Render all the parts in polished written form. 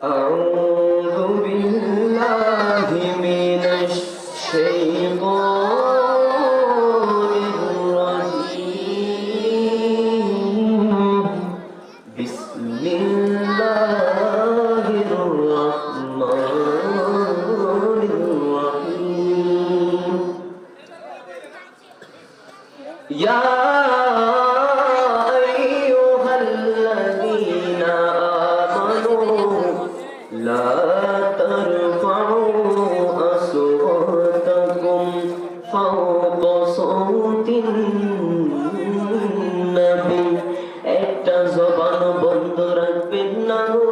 أعوذ بالله من الشيطان الرجيم بسم الله الرحمن الرحيم يا أيها الذين آمنوا لا ترفعوا أصواتكم فوق صوت النبي একটা জবান বন্ধ রাখবেন না গো,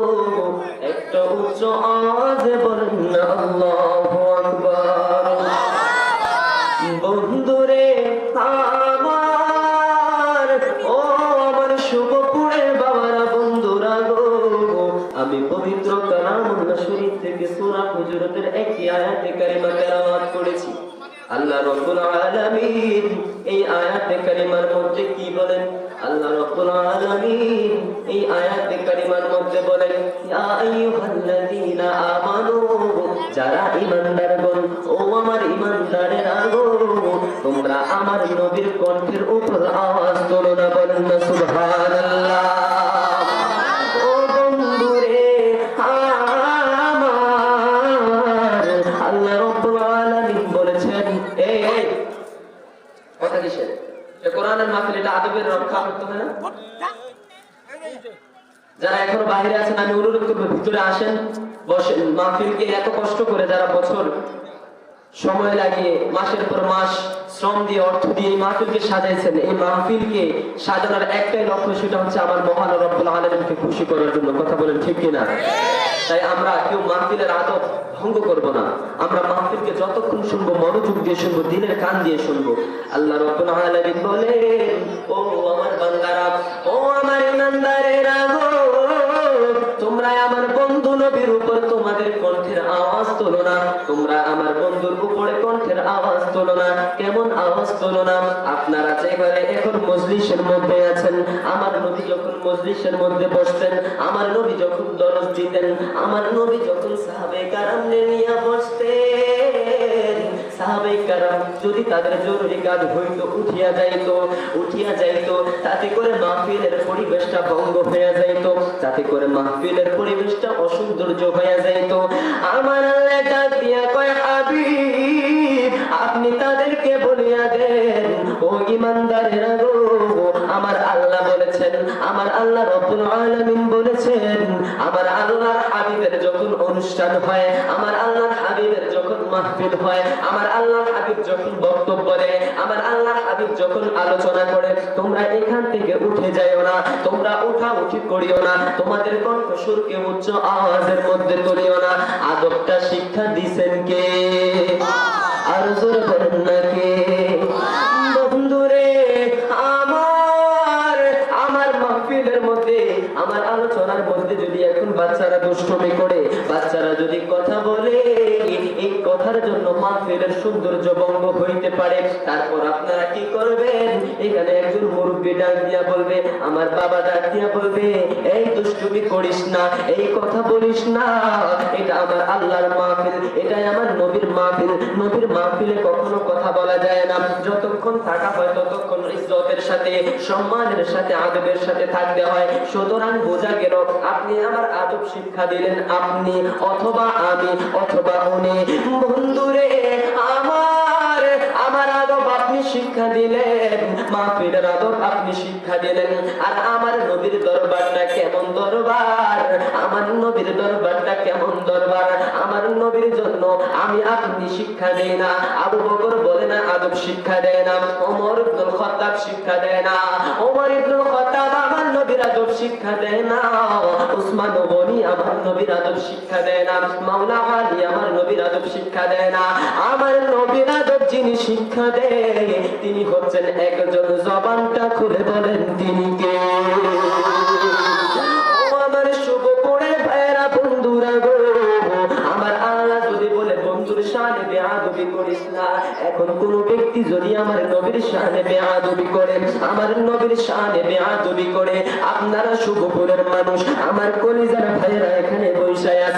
একটা উচ্চ আওয়াজে বলেন না আল্লাহু আকবার। বন্ধুরে আমার, ও আমার শুভপুরের বাবারা, বন্ধুরা গো, আমি পবিত্র কালামুল্লাহ শরীফ থেকে সূরা হুজুরাতের একটি আয়াতে কারিমা তেলাওয়াত করেছি। আল্লাহ রাব্বুল আলামিন এই আয়াতে কারিমার মধ্যে কি বলেন? আল্লাহ রাব্বুল আলামিন এই আয়াতে কারিমার মধ্যে বলেন, ইয়া আইয়ুহাল্লাযীনা আমানু, যারা ঈমানদারগণ, ও আমার ঈমানদারেরা গো, তোমরা আমার নবীর কণ্ঠের উপর আওয়াজ তোলো না, বলেন না সুবহানাল্লাহ। ও বন্ধুরে আমার, আল্লাহ রাব্বুল আলামিন বলেছেন, এই কথা কিসের? এটা কোরআনের মাহফিল, এটা আদবের রক্ষা করতে হয় না? যারা এখনো বাইরে আছেন আমি অনুরোধ করবো ভিতরে আসেন, বসেন। মাহফিলকে এত কষ্ট করে যারা বছর সময় লাগিয়ে মাসের পর মাস শ্রম দিয়ে অর্থ দিয়ে এই মাহফিলকে সাজাইছেন, এই মাহফিলকে সাজানোর একটাই লক্ষ্য, সেটা হচ্ছে আমার মহান রব্বুল আলামিনকে খুশি করার জন্য। কথা বলেন ঠিক কিনা? তাই আমরা কেউ মাহফিলের আদব ভঙ্গ করব না। আমরা মাহফিলকে যতক্ষণ শুনবো মনোযোগ দিয়ে শুনবো, দিলের কান দিয়ে শুনবো। আল্লাহ রাব্বুল আলামিন বলেন, ও আমার বান্দারা, ও আমার ঈমানদারেরা গো, তোমরা আমার বন্ধু নবীর উপর তোমাদের কণ্ঠের আওয়াজ তোলো না। তোমরা আমার বন্ধুর উপরে কণ্ঠের আওয়াজ তোলো না। কেমন আওয়াজ তোলো না? আপনারা যেভাবে এখন মজলিসের মধ্যে আছেন, আমার নবী যখন মজলিসের মধ্যে বসতেন, আমার নবী যখন দরজ দিতেন, আমার নবী যখন সাহাবায়ে কেরাম নিয়ে বসতেন, সাহাবায়ে কেরাম যদি তাদের জরুরি কাজ হইতো উঠিয়া যাইতো, তাতে করে মাহফিলের পরিবেশটা ভঙ্গ হয়ে যাইতো, তাতে করে মাহফিলের পরিবেশটা অসৌন্দর্য হয়ে যাইতো। আমার আল্লাহ ডাক দিয়া কয়, হাবিব আপনি তাদেরকে বলিয়া দেন, ও ঈমানদারেরা গো, আমার আল্লাহ বলেছেন, আমার আল্লাহ রাব্বুল আলামিন বলেছেন, আমার আল্লাহর হাবিবের যখন অনুষ্ঠান হয়, আমার আল্লাহর হাবিবের যখন মাহফিল হয়, আমার আল্লাহর হাবিব যখন বক্তব্য দেয়, আমার আল্লাহর হাবিব যখন আলোচনা করে, তোমরা এখান থেকে উঠে যাইও না, তোমরা উঠাউঠি করিও না, তোমাদের কণ্ঠস্বরকে উচ্চ আওয়াজের মধ্যে তুলিও না। আদবটা শিক্ষা দিবেন কে? আর জোরে বলেন না কে? বন্ধুরে আমার মাহফিলের মধ্যে, আমার আলোচনার মধ্যে যদি এখন বাচ্চারা দুষ্টুমি করে, বাচ্চারা যদি কথা বলে, এই কথার জন্য মাহফিলের সৌন্দর্য ভঙ্গ হইতে পারে। তারপর আপনারা কি করবেন? এখানে একজন মুরব্বী ডাক দিয়া বলবে, আমার বাবা ডাক দিয়া বলবে, এই দুষ্টুমি করিস না, এই কথা বলিস না, এটা আমার আল্লাহর মাহফিল, এটাই আমার নবীর মাহফিল। নবীর মাহফিলে কখনো কথা বলা যায় না। যতক্ষণ থাকা হয় ততক্ষণ ইজ্জতের সাথে, সম্মানের সাথে, আদবের সাথে থাকতে হয়। সুতরাং বোঝা গেল, আপনি আমার আদব শিক্ষা দিলেন, আপনি অথবা আমি অথবা উনি। বন্ধুরে আমার আদব আপনি শিক্ষা দিলেন, মাহফিলের আদব আপনি শিক্ষা দিলেন। আর আমার নবীর দরবারটা কেমন দরবার, আমার নবীর দরবারটা কেমন দরবার, আমার নবীর জন্য আমি আপনি শিক্ষা দেই না। আবু বকর বলে না আদব শিক্ষা দেয় না, ওমর ইবনুল খাত্তাব শিক্ষা দেয় না, ওমর ইবনুল খাত্তাব আমার নবীর আদব শিক্ষা দেয় না, উসমান গনি আমার নবীর আদব শিক্ষা দেয় না, মাওলা আলী আমার নবীর আদব শিক্ষা দেয় না। আমার নবীর আদব যিনি শিক্ষা দেয় তিনি হচ্ছেন একজন, জবানটা খুলে বলেন তিনি কে? ও আমার শুভপুরের ভাইয়েরা, বন্ধুরা গো, আমার আল্লাহ যদি বলে বন্ধুর শানে বেয়াদবি করিস না, এখন কোন ব্যক্তি যদি আমার নবীর শানে বেয়াদবি করে, আমার নবীর শানে বেয়াদবি করে, আপনারা শুভপুরের মানুষ, আমার কলিজার ভাইয়েরা এখানে বৈশায়া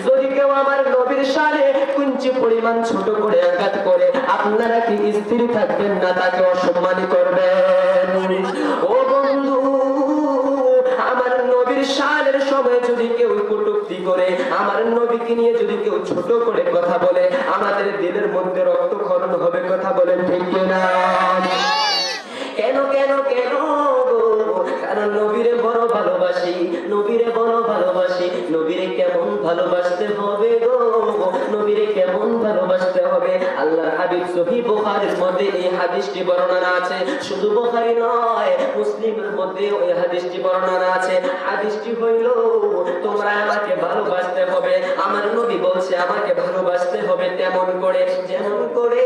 যদি কেউ আমার নবীর শানে কুঞ্চি পরিমাণ ছোট করে আঘাত করে আপনারা কি স্থির থাকবেন না তাকে অসম্মান করবেন? ও বন্ধু, আমার নবীর শানের সময় যদি কেউ কটূক্তি করে, আমার নবীকে নিয়ে যদি কেউ ছোট করে কথা বলে, আমাদের দিলের মধ্যে রক্তক্ষরণ হবে। কথা বলেন ঠিক না? কেন কেন কেন? কারণ নবীরে বড় ভালোবাসি, নবীরে বড় ভালোবাসি। নবীরে কেমন ভালোবাসতে হবে গো, নবীরে কেমন ভালোবাসতে হবে। আল্লাহর হাবিব সহিহ বুখারীর মধ্যে এই হাদিসটি বর্ণনা আছে। শুধু বুখারী নয়, মুসলিমের মধ্যে ওই হাদিসটি বর্ণনা আছে। হাদিসটি হইল, তোমরা আমাকে ভালোবাসতে হবে। আমার নবী বলছে আমাকে ভালোবাসতে হবে তেমন করে, যেমন করে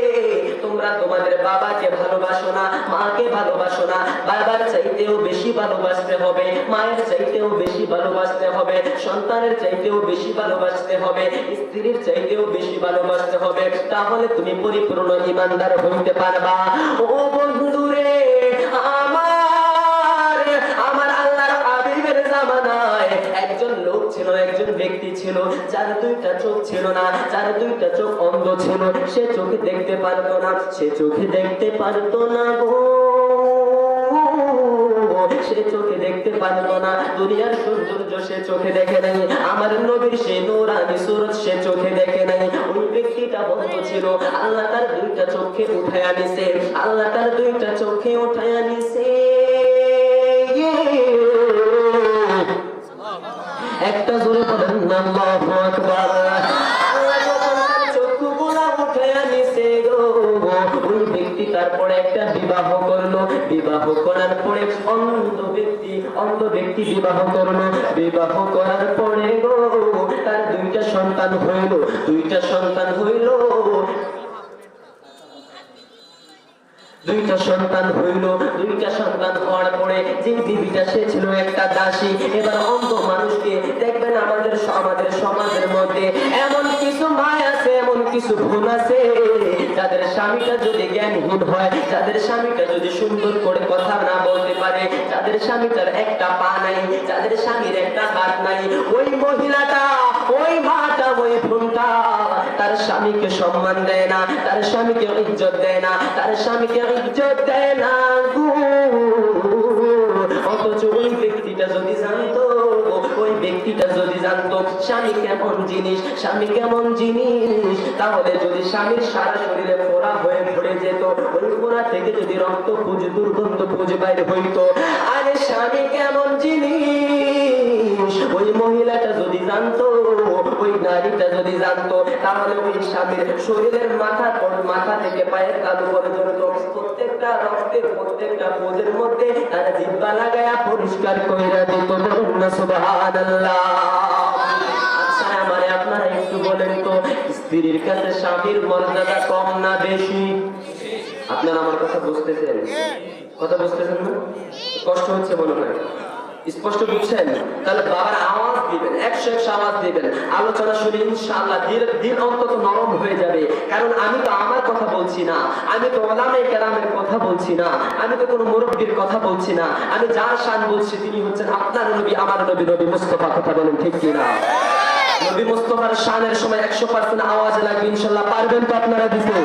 তোমরা তোমাদের বাবাকে ভালোবাসো না, মাকে ভালোবাসো না। বাবার চাইতেও বেশি ভালোবাসতে হবে, মায়ের চাইতেও বেশি ভালোবাসতে হবে, সন্তানের চাইতেও বেশি ভালোবাসতে হবে, স্ত্রীর চাইতেও বেশি ভালোবাসতে হবে। তাহলে তুমি পরিপূর্ণ ঈমানদার হইতে পারবা। ও বন্ধুরে আমার, আমার আল্লাহর হাবিবের জামানায় একজন লোক ছিল, একজন ব্যক্তি ছিল যার দুইটা চোখ ছিল না, যার দুইটা চোখ অন্ধ ছিল। সে চোখে দেখতে পারতো না, সে চোখে দেখতে পারতো না গো, সে চোখে দেখতে পারতো না। দুনিয়ার সৌন্দর্য সে চোখে দেখে নাই, আমার নবীর সেই নূরানি সুরত সে চোখে দেখে নাই। ওই ব্যক্তিটা বন্ধ ছিল, আল্লাহ তার দুইটা চোখে উঠায় আনিছে, আল্লাহ তার দুইটা চোখে উঠায় আনিছে। একটা জোরে বলেন না আল্লাহু আকবার। আল্লাহ যখন তার চক্ষুগুলা উঠায় আনিছে গো, ওই ব্যক্তি তারপরে একটা বিবাহ করলো। বিবাহ করার পরে অন্ধ ব্যক্তি বিবাহ করলো। বিবাহ করার পরে গো তার দুইটা সন্তান হইল, দুইটা সন্তান হইল, দুইটা সন্তান হইল। দুইটা সন্তান হওয়ার পরে যে বিবিটা সে ছিল একটা দাসী। এবার অন্ধ মানুষকে দেখবেন আমাদের সমাজের মধ্যে এমন কিছু মায় আছে, এমন কিছু বোন আছে যাদের স্বামীটা যদি জ্ঞানহীন হয়, যাদের স্বামীটা যদি সুন্দর করে কথা না বলতে পারে, যাদের স্বামীটার একটা পা নাই, যাদের স্বামীর একটা হাত নাই, ওই মহিলাটা, ওই মাটা, ওই বোনটা তার স্বামীকে সম্মান দেয় না, তার স্বামীকে ইজ্জত দেয় না, তার স্বামীকে ইজ্জত দেয় না গো। অথচ ওই ব্যক্তিটা যদি জানতো, ওই ব্যক্তিটা যদি জানতো স্বামী কেমন জিনিস, স্বামী কেমন জিনিস, তাহলে যদি স্বামীর সারা শরীরে ফোড়া হয়ে ভরে যেত, ওই ফোড়া থেকে যদি রক্ত পুঁজ, দুর্গন্ধ পুঁজ বাইর হইতো, আরে স্বামী কেমন জিনিস ওই মহিলাটা যদি জানতো, ওই নারীটা যদি জানতো, তাহলে ওই স্বামীর শরীরের মাথা থেকে পায়ের তালু পর্যন্ত প্রত্যেকটা রক্তের প্রত্যেকটা পোজের মধ্যে তার জিহ্বা লাগায়া পরিষ্কার কইরা দিত। বলুন না সুবহানাল্লাহ। আচ্ছা আমারে আপনারা একটু বলেন তো, স্ত্রীর কাছে স্বামীর মর্যাদা কম না বেশি? আপনারা আমার কথা বুঝতেছেন? কথা বুঝতেছেন না? কষ্ট হচ্ছে মনে হয়, স্পষ্ট বুঝছেন? তাহলে বাবার আওয়াজ দিবেন, 100 আওয়াজ দিবেন। আলোচনা শুনে ইনশাআল্লাহ দিল অন্তত নরম হয়ে যাবে। কারণ আমি তো আমার কথা বলছি না, আমি তো উলামায়ে কেরামের কথা বলছি না, আমি তো কোনো মুরব্বির কথা বলছি না। আমি যার শান বলছি তিনি হচ্ছেন আপনার নবী, আমার নবী, নবী মুস্তাফা। কথা বলেন ঠিক কি না? নবী মুস্তাফার শানের সময় 100% আওয়াজ লাগবে ইনশাআল্লাহ। পারবেন তো আপনারা দিতে?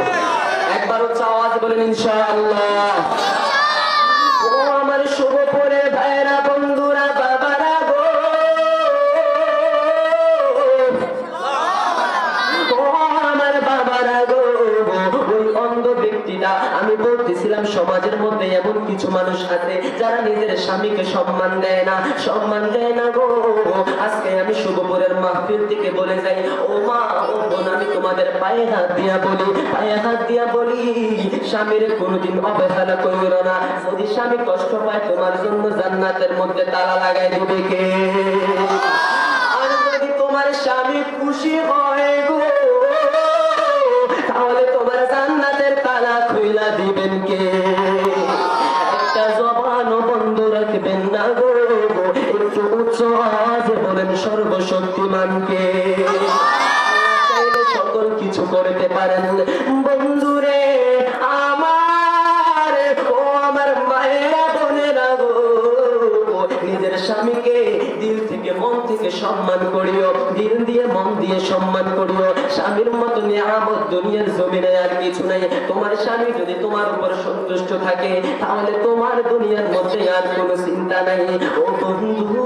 একবার হচ্ছে আওয়াজ বলেন ইনশাআল্লাহ। ও আমার শুভ পরে ভাইরা, বন্ধুরা, বাবারা গো, ও আমার বাবারা গো, ওই অন্ধ ব্যক্তিটা, আমি বলতেছিলাম সমাজের মধ্যে এমন কিছু মানুষ আছে যারা নিজের স্বামীকে সম্মান দেয় না, সম্মান দেয় না গো। আজকে আমি শুভপুরের মাহফিল থেকে বলে যাই, ও মা, ও বোন, আমি তোমাদের পায়ে হাত দিয়া বলি, পায়ে হাত দিয়া বলি, স্বামীর কোনোদিন অবহেলা করিও না। যদি স্বামী কষ্ট পায় তোমার জন্য জান্নাতের মধ্যে তালা লাগাই দিবে কে? আর যদি তোমার স্বামী খুশি হয় গো, তাহলে তোমার জান্নাতের তালা খুইলা দিবেন কে? একটা জবানও বন্ধ রাখবেন না গো, একটু উচ্চ আওয়াজে বলেন সর্বশক্তিমানকে। চাইলে সকল কিছু করতে পারেন। বন্ধুরে আমার, ও আমার মায়েরা, বোনেরা গো, নিজের স্বামীকে দিল থেকে মন থেকে সম্মান করিও, দিল দিয়ে মন দিয়ে সম্মান করিও। স্বামীর মতো নিয়ামত দুনিয়ার জমিনে আর কিছু নাই। তোমার স্বামী যদি তোমার উপর সন্তুষ্ট থাকে তাহলে তোমার দুনিয়ার মধ্যে আর কোনো চিন্তা নাই। ও বন্ধু,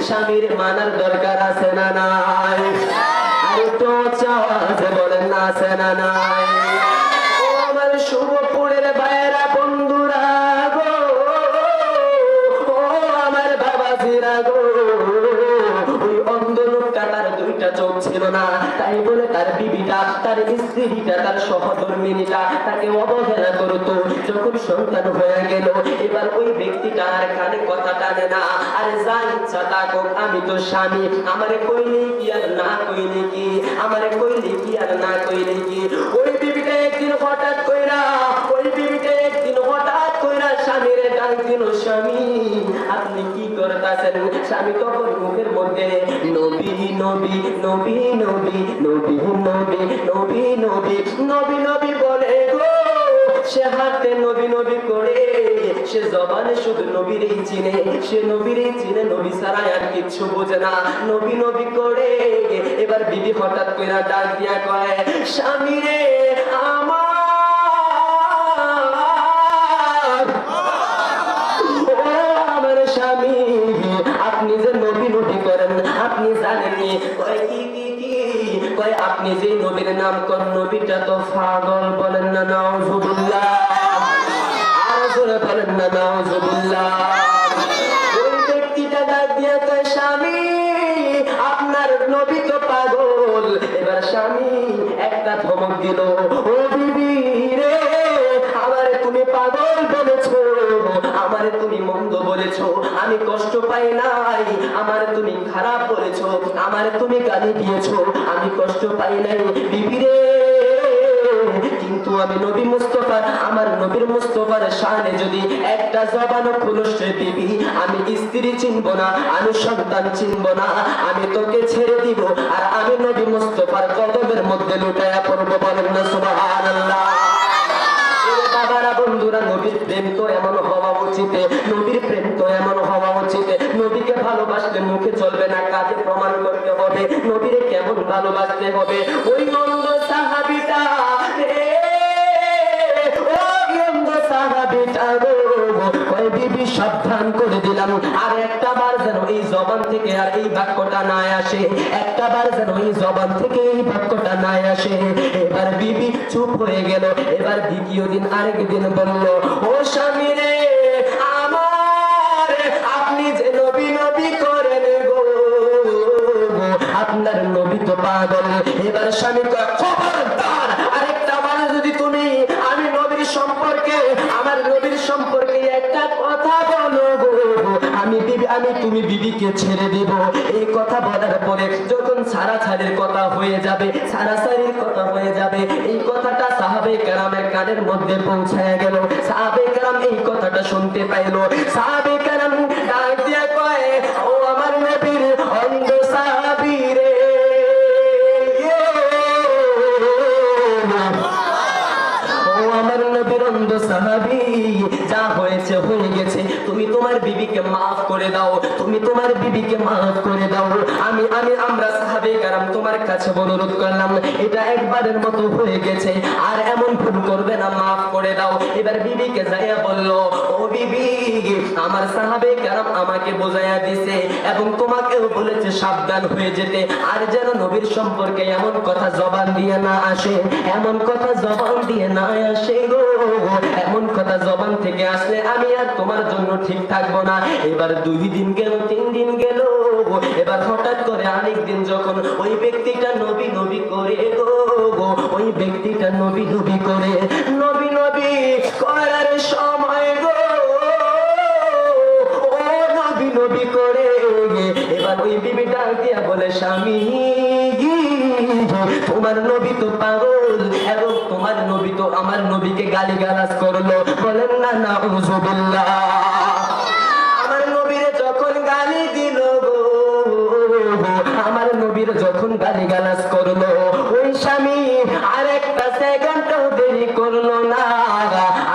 স্বামীর মানার দরকার আছে না নাই? আরেকটু আওয়াজে বলেন না, আছে না নাই? ও আমার শুভপুরের ভাইয়েরা, বন্ধুরা গো, ও আমার বাবাজিরা গো, ওই অন্ধ লোকটা তার দুইটা চোখ ছিল না, তাই বলে তার বিবিটা, তার স্ত্রীটা, তার সহধর্মিণীটা তাকে অবহেলা করতো। যখন সন্তান হয়ে গেল, এবার ওই ব্যক্তিটা আর কানে কথা টানে না। আরে যা ইচ্ছা তা হোক, আমি তো স্বামী, আমারে কইলে কি আর না কইলে কি, আমারে কইলে কি আর না কইলে কি। ওই বিবিটা একদিন হঠাৎ কইরা, ওই বিবিটা একদিন হঠাৎ কইরা স্বামীরে ডাক দিল, স্বামী আপনি কি করতেছেন? স্বামী তখন মুখের মধ্যে নবী নবী নবী নবী নবী নবী নবী নবী নবী নবী বলে গো। সে হাতে নবী নবী করে, সে জবানে শুধু নবীরই চিনে, সে নবীরই চিনে, নবী ছাড়া আর কিচ্ছু বোঝে না, নবী নবী করে। এবার বিবি হঠাৎ করে ডাক দিয়া কয়, স্বামী রে আমার, ও আমার স্বামী, আপনি যে নবী নবী করেন আপনি জানেননি? কয় কি কি কি? কয় আপনি যে নবীর নাম করেন, নবীটা তো পাগল। বলেন না নাউজুবিল্লাহ, আর জোরে বলেন না নাউজুবিল্লাহ। ওই ব্যক্তিটা ডাক দিয়া কয়, স্বামী আপনার নবী তো পাগল। এবার স্বামী একটা ধমক দিল, ও বিবি রে, আমারে তুমি পাগল বলেছো, আমারে তুমি মন্দ বলেছো, আমি কষ্ট পাই নাই। আমারে তুমি খারাপ বলেছো, আমারে তুমি গালি দিয়েছো, আমি কষ্ট পাই নাই বিবি রে। কিন্তু আমি নবী মুস্তাফার, আমার নবীর মুস্তাফার শানে যদি একটা জবানও খুলছে বিবি, আমি স্ত্রী চিনব না, আমি সন্তান চিনব না, আমি তোকে ছেড়ে দিব, আর আমি নবী মুস্তাফার কদমের মধ্যে লুটায়া পড়বো। বলেন না সুবহানাল্লাহ। বাবারা, বন্ধুরা, নবীর প্রেম তো এমন হওয়া উচিত, নবীর প্রেম তো এমন হওয়া উচিত। নবীকে ভালোবাসলে মুখে চলবে না, কাজে প্রমাণ করতে হবে নবীরে কেমন ভালোবাসতে হবে। ওই অন্ধ সাহাবীটা রে, ওই অন্ধ সাহাবীটা গো, ওই বিবি সাবধান করে দিলাম, আর একটা বার যেন এই জবান থেকে আর এই বাক্যটা না আসে, একটা বার যেন এই জবান থেকে এই বাক্যটা না আসে। এবার বিবি চুপ হয়ে গেল। এবার দ্বিতীয় দিন আরেকদিন বলল, ও স্বামী রে আমার, আপনি যে নবী নবী করেন গো, আপনার নবী তো পাগল। এবার স্বামী কয়, খবরদার, আরেকটা বার যদি তুমি আমি নবীর সম্পর্কে, আমার নবীর সম্পর্কে একটা কথা বলো গো, আমি তুমি বিবিকে ছেড়ে দেব। এই কথা বলার পরে যখন ছাড়াছাড়ির কথা হয়ে যাবে, ছাড়াছাড়ির কথা হয়ে যাবে, এই কথাটা সাহাবে কেরামের কানের মধ্যে পৌঁছায় গেল। সাহাবে কেরাম এই কথাটা শুনতে পাইল। সাহাবে কেরাম ডাক দিয়া কয়, ও আমার নবীর অন্ধ সাহাবী রে, ও আমার নবীর অন্ধ সাহাবী, যা হয়েছে হয়ে গেছে, তুমি তোমার বিবিকে মাফ করে দাও, তুমি তোমার বিবিকে মাফ করে দাও। আমরা সাহাবে কেরাম তোমার কাছে অনুরোধ করলাম, এটা একবারের মতো হয়ে গেছে, আর এমন ভুল করবে না, মাফ করে দাও। এবার বিবিকে যাইয়া বলল, ও বিবি, আমার সাহাবে কেরাম আমাকে বোঝাইয়া দিছে এবং তোমাকেও বলেছে সাবধান হয়ে যেতে, আর যেন নবীর সম্পর্কে এমন কথা জবান দিয়ে না আসে, এমন কথা জবান দিয়ে না আসে গো, এমন কথা জবান থেকে আসলে আমি আর তোমার জন্য ঠিক থাকবো না। এবার 2 দিন গেল, 3 দিন গেল, এবার হঠাৎ করে আরেকদিন যখন ওই ব্যক্তিটা নবী নবী করে গো, ওই ব্যক্তিটা নবী নবী করে, নবী নবী করার সময় গো, ও নবী নবী করে, এবার ওই বিবিটা দিয়া বলে, স্বামী তোমার নবী তো পাগল এবং তোমার নবী তো আমার নবীকে গালিগালাজ করলো। বলেন না নাউজুবিল্লাহ। আমার নবীরে যখন গালি দিল গো, আমার নবীর যখন গালিগালাজ করলো, ওই স্বামী আরেকটা সেকেন্ডও দেরি করলো না,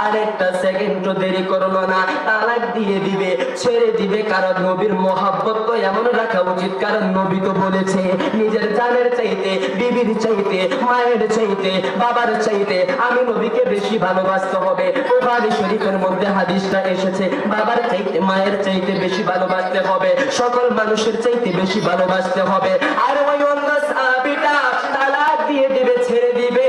আরেকটা সেকেন্ডও দেরি করলো না, তালাক দিয়ে দিবে, ছেড়ে দিবে। কারণ নবীর মহব্বত তো এমন রাখা উচিত, কারণ নবী তো বলেছে নিজের জানের চাইতে, বিবির চাইতে, মায়ের চাইতে, বাবার চাইতে আমি নবীকে বেশি ভালোবাসতে হবে। বুখারী শরীফের মধ্যে হাদিসটা এসেছে, বাবার চাইতে, মায়ের চাইতে বেশি ভালোবাসতে হবে, সকল মানুষের চাইতে বেশি ভালোবাসতে হবে। আর ওই অন্ধ সাহাবীটা তালাক দিয়ে দিবে, ছেড়ে দিবে।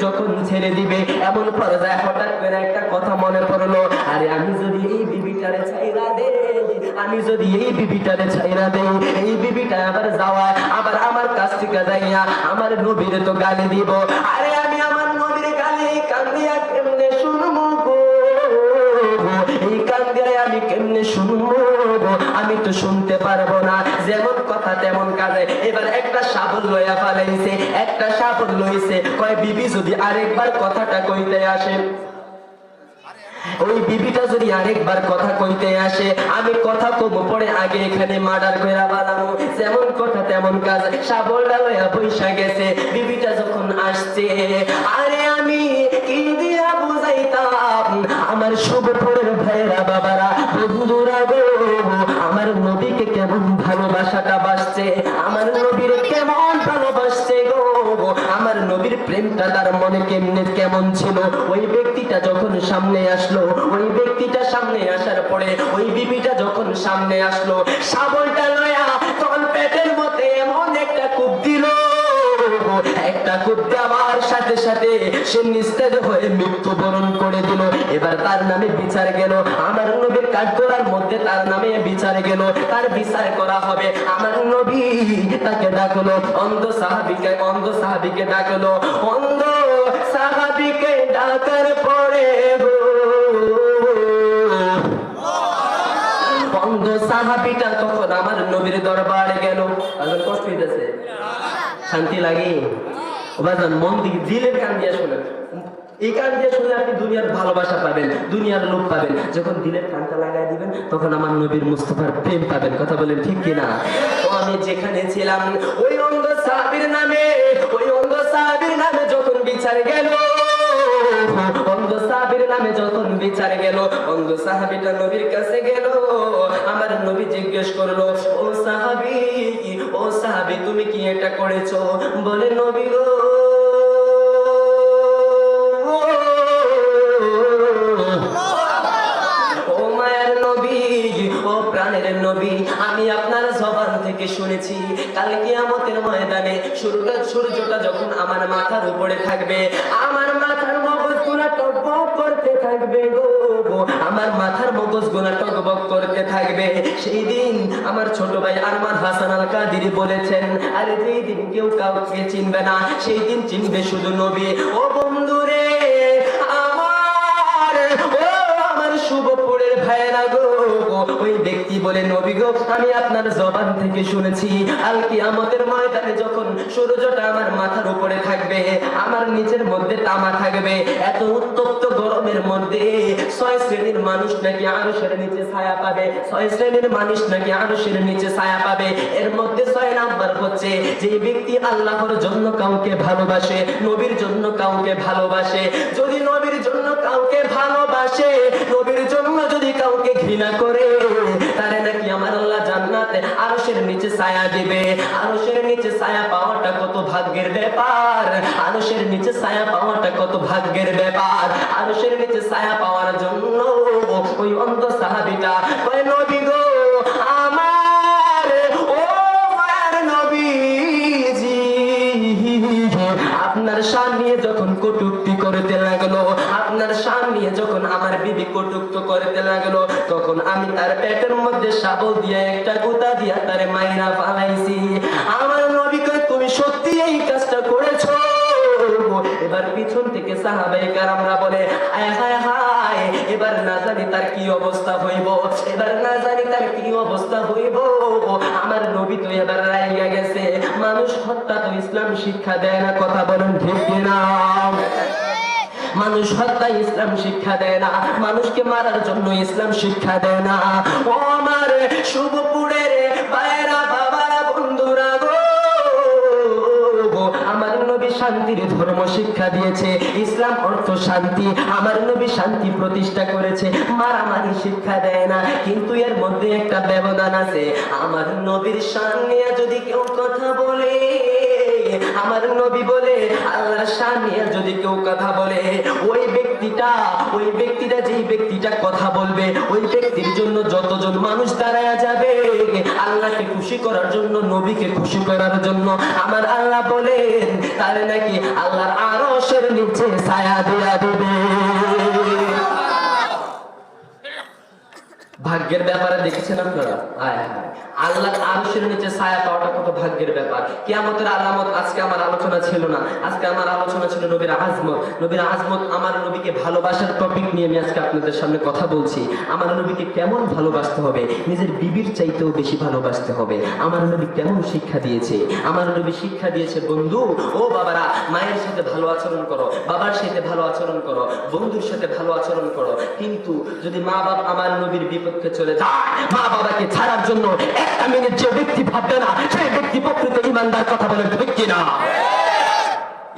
যখন ছেড়ে দিবে এমন পর্যায়ে হঠাৎ করে একটা কথা মনে পড়লো, আরে আমি যদি এই বিবিটারে ছাইরা দেই, আমি যদি এই বিবিটারে ছাইরা দেই, এই বিবিটা আবার যাওয়ায় আবার আমার কাছ থেকে যাইয়া আমার নবীরে তো গালি দিব। আরে আমি আমার নবীর গালি কান দিয়া কেমনে শুনবো গো, এই কান দিয়ে আমি কেমনে শুনবো, আমি তো শুনতে পারবো না। যেমন কথা তেমন কাজে। এবার একটা সাবল লইয়া ফালাইছে, একটা সাবল লইছে, কয় বিবি যদি আরেকবার কথাটা কইতে আসে, ওই বিবিটা যদি আরেকবার কথা কইতে আসে, আমি কথা কম পড়ে আগে এখানে মার্ডার কইরা বানাবো। যেমন কথা তেমন কাজ। সাবলটা লইয়া বইসা গেছে। বিবিটা যখন আসছে, আরে আমি কি দিয়া বুঝাইতাম আমার শুভপুরের ভাইরা, বাবারা, বন্ধুরা গো, আমার নবীকে কেমন ভালোবাসাটা বাসছে, আমার নবীর কেমন ভালোবাসছে গো, আমার নবীর প্রেমটা তার মনে কেমনে কেমন ছিল। ওই ব্যক্তিটা যখন সামনে আসলো, ওই ব্যক্তিটা সামনে আসার পরে ওই বিবিটা যখন সামনে আসলো, শাবলটা লয়া তখন পেটের মধ্যে এমন একটা কূপ দিল, একটা কূপ দেওয়ার সাথে সাথে সে নিস্তেজ হয়ে মৃত্যুবরণ করে দিল। এবার তার নামে বিচার গেল, আমার নবীর কাঠগড়ার মধ্যে তার নামে বিচার গেল, তার বিচার করা হবে। আমার নবী তাকে ডাকলো, অন্ধ সাহাবীকে ডাকলো। অন্ধ সাহাবীকে ডাকার পরে অন্ধ সাহাবীটা তখন আমার নবীর দরবারে গেল। কষ্ট হইতেছে, শান্তি লাগে? বাজান মন দিকে দিলের কান দিয়ে শোনেন, এই কান দিয়ে শুনলে আপনি দুনিয়ার ভালোবাসা পাবেন, দুনিয়ার লোভ পাবেন। যখন দিলের কানটা লাগাই দিবেন তখন আমার নবীর মুস্তাফার প্রেম পাবেন। কথা বলেন ঠিক কিনা? তো আমি যেখানে ছিলাম ওই অন্ধ সাহাবীর নামে যখন বিচার গেল, অন্ধ সাহাবীর নামে যখন বিচার গেল, অন্ধ সাহাবীটা নবীর কাছে গেল। আমার নবী জিজ্ঞেস করলো, ও সাহাবী তুমি কি এটা করেছো? বলে, নবী গো, ও মায়ের নবী, ও প্রাণের নবী, আমি আপনার জবান থেকে শুনেছি কাল কিয়ামতের ময়দানে সূর্যটা যখন আমার মাথার উপরে থাকবে, আমার মাথার মগজগুলা টকবক করতে থাকবে গো, আমার মাথার মগজগুলা টকবক করতে থাকবে। সেই দিন আমার ছোট ভাই আরমান হাসান আল কাদিরি বলেছেন, আরে যেই দিন কেউ কাউকে চিনবে না, সেই দিন চিনবে শুধু নবী। ও বন্ধুরে আমার শুভপুরের ভাইরা গো, ওই ব্যক্তি বলে, নবী গো, আমি আপনার জবান থেকে শুনেছি কাল কিয়ামতের ময়দানে যখন সূর্যটা আমার মাথার উপরে থাকবে, আমার নিচের মধ্যে তামা থাকবে, এত উত্তপ্ত গরমের মধ্যে 6 শ্রেণীর মানুষ নাকি আরশের নিচে ছায়া পাবে, 6 শ্রেণীর মানুষ নাকি আরশের নিচে ছায়া পাবে। এর মধ্যে 6 নাম্বার হচ্ছে যে ব্যক্তি আল্লাহর জন্য কাউকে ভালোবাসে, নবীর জন্য কাউকে ভালোবাসে। যদি নবীর জন্য কাউকে ভালোবাসে, নবীর জন্য যদি কাউকে ঘৃণা করে, তারে নাকি আমার আল্লাহ জান্নাতে আরশের নিচে ছায়া দিবে। আরশের নিচে ছায়া পাওয়াটা কত ভাগ্যের ব্যাপার, আরশের নিচে ছায়া পাওয়াটা কত ভাগ্যের ব্যাপার। আরশের নিচে ছায়া পাওয়ার জন্য ওই অন্ধ সাহাবীটা কয়, নবী গো আমার, ও মায়ের নবীজি, আপনার শান নিয়ে যখন কটূক্তি করতে লাগলো, আপনার শান নিয়ে যখন আমার বিবি কটূক্তি করতে লাগলো, তখন আমি তার পেটের মধ্যে শাবল দিয়ে একটা গুতা দিয়া তারে মাইরা ফালাইছি। আমার নবী কয়, তুমি সত্যি এই কাজটা করেছো? এবার পিছন থেকে সাহাবায়ে কেরামরা বলে, হায় হায় হায়, এবার না জানি তার কি অবস্থা হইব, এবার না জানি তার কি অবস্থা হইব। আমার নবী তো এবার রাইয়া গেছে। মানুষ হত্যা তো ইসলাম শিক্ষা দেয় না, কথা বলেন ঠিক কিনা? মানুষ হত্যা ইসলাম শিক্ষা দেয় না, মানুষকে মারার জন্য ইসলাম শিক্ষা দেয় না। ও আমার শুভপুরের ভাইরা, বাবারা, বন্ধুরা গো, আমার নবী শান্তির ধর্ম শিক্ষা দিয়েছে। ইসলাম অর্থ শান্তি। আমার নবী শান্তি প্রতিষ্ঠা করেছে, মারামারি শিক্ষা দেয় না। কিন্তু এর মধ্যে একটা ব্যবধান আছে। আমার নবীর শান নিয়ে যদি কেউ কথা বলে, আমার নবী বলে আল্লাহর শান নিয়ে যদি কেউ কথা বলে, ওই ব্যক্তিটা যেই ব্যক্তিটা কথা বলবে, ওই ব্যক্তির জন্য যতজন মানুষ দাঁড়ায়া যাবে আল্লাহকে খুশি করার জন্য, নবীকে খুশি করার জন্য, আমার আল্লাহ বলেন তাহলে নাকি আল্লাহর আরশের নিচে ছায়া দিয়া দিবে। ভাগ্যের ব্যাপারে দেখেছেন আপনারা? আল্লাহর আরশের নিচে ছায়া পাওয়াটা কত ভাগ্যের ব্যাপার। কিয়ামতের আলামত আজকে আমার আলোচনা ছিল না। আজকে আমার আলোচনা ছিল নবীর আজমত। নবীর আজমত, আমার নবীকে ভালোবাসার টপিক নিয়ে আমি আজকে আপনাদের সামনে কথা বলছি। আমার নবীকে কেমন ভালোবাসতে হবে, নিজের বিবির চাইতেও বেশি ভালোবাসতে হবে। আমার নবী কেমন শিক্ষা দিয়েছে? আমার নবী শিক্ষা দিয়েছে, বন্ধু ও বাবারা, মায়ের সাথে ভালো আচরণ করো, বাবার সাথে ভালো আচরণ করো, বন্ধুর সাথে ভালো আচরণ করো। কিন্তু যদি মা বাবা আমার নবীর বিপক্ষে চলে যায়, মা বাবাকে ছাড়ার জন্য একটা মিনিট যে ব্যক্তি ভাববে না, সেই ব্যক্তি প্রকৃত ইমানদার। কথা বলেন ঠিক কিনা?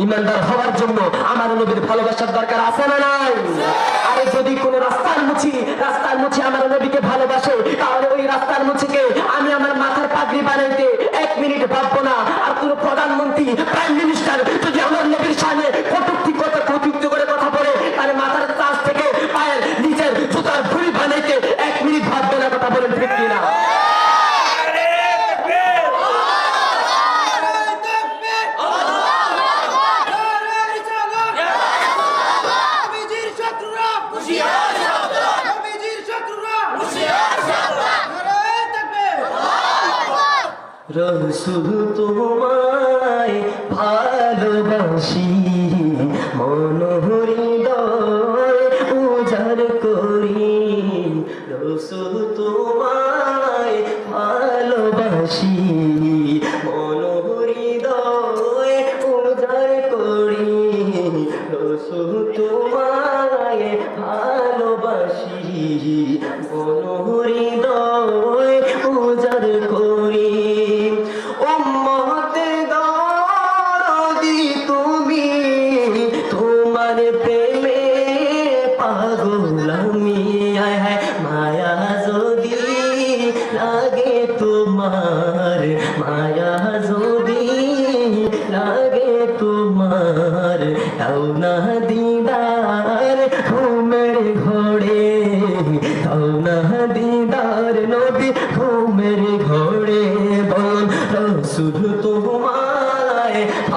ইমানদার হওয়ার জন্য আমার নবীর ভালোবাসার দরকার আছে না নাই? আরে যদি কোন রাস্তার মুচি আমার নবীকে ভালোবাসে, তাহলে ওই রাস্তার মুচিকে আমি আমার মাথার পাগড়ি বানাইতে এক মিনিট ভাববো না। আর কোন প্রধানমন্ত্রী, প্রাইম মিনিস্টার যদি আমার নবীর সামনে কটূক্তি করে কথা বলে, তাহলে মাথার তাজ থেকে পায়ের নিচের জুতার ধুলি বানাইতে এক মিনিট ভাববে না। কথা বলেন ঠিক কিনা? রসুল তোমায় ভালোবাসি, মন হৃদয় উজাড় করি। রসুল তোমায় ভালোবাসি, মন হৃদয় উজাড় করি। রসুল তোমায় ভালোবাসি, মন হৃদয় উজাড় করি।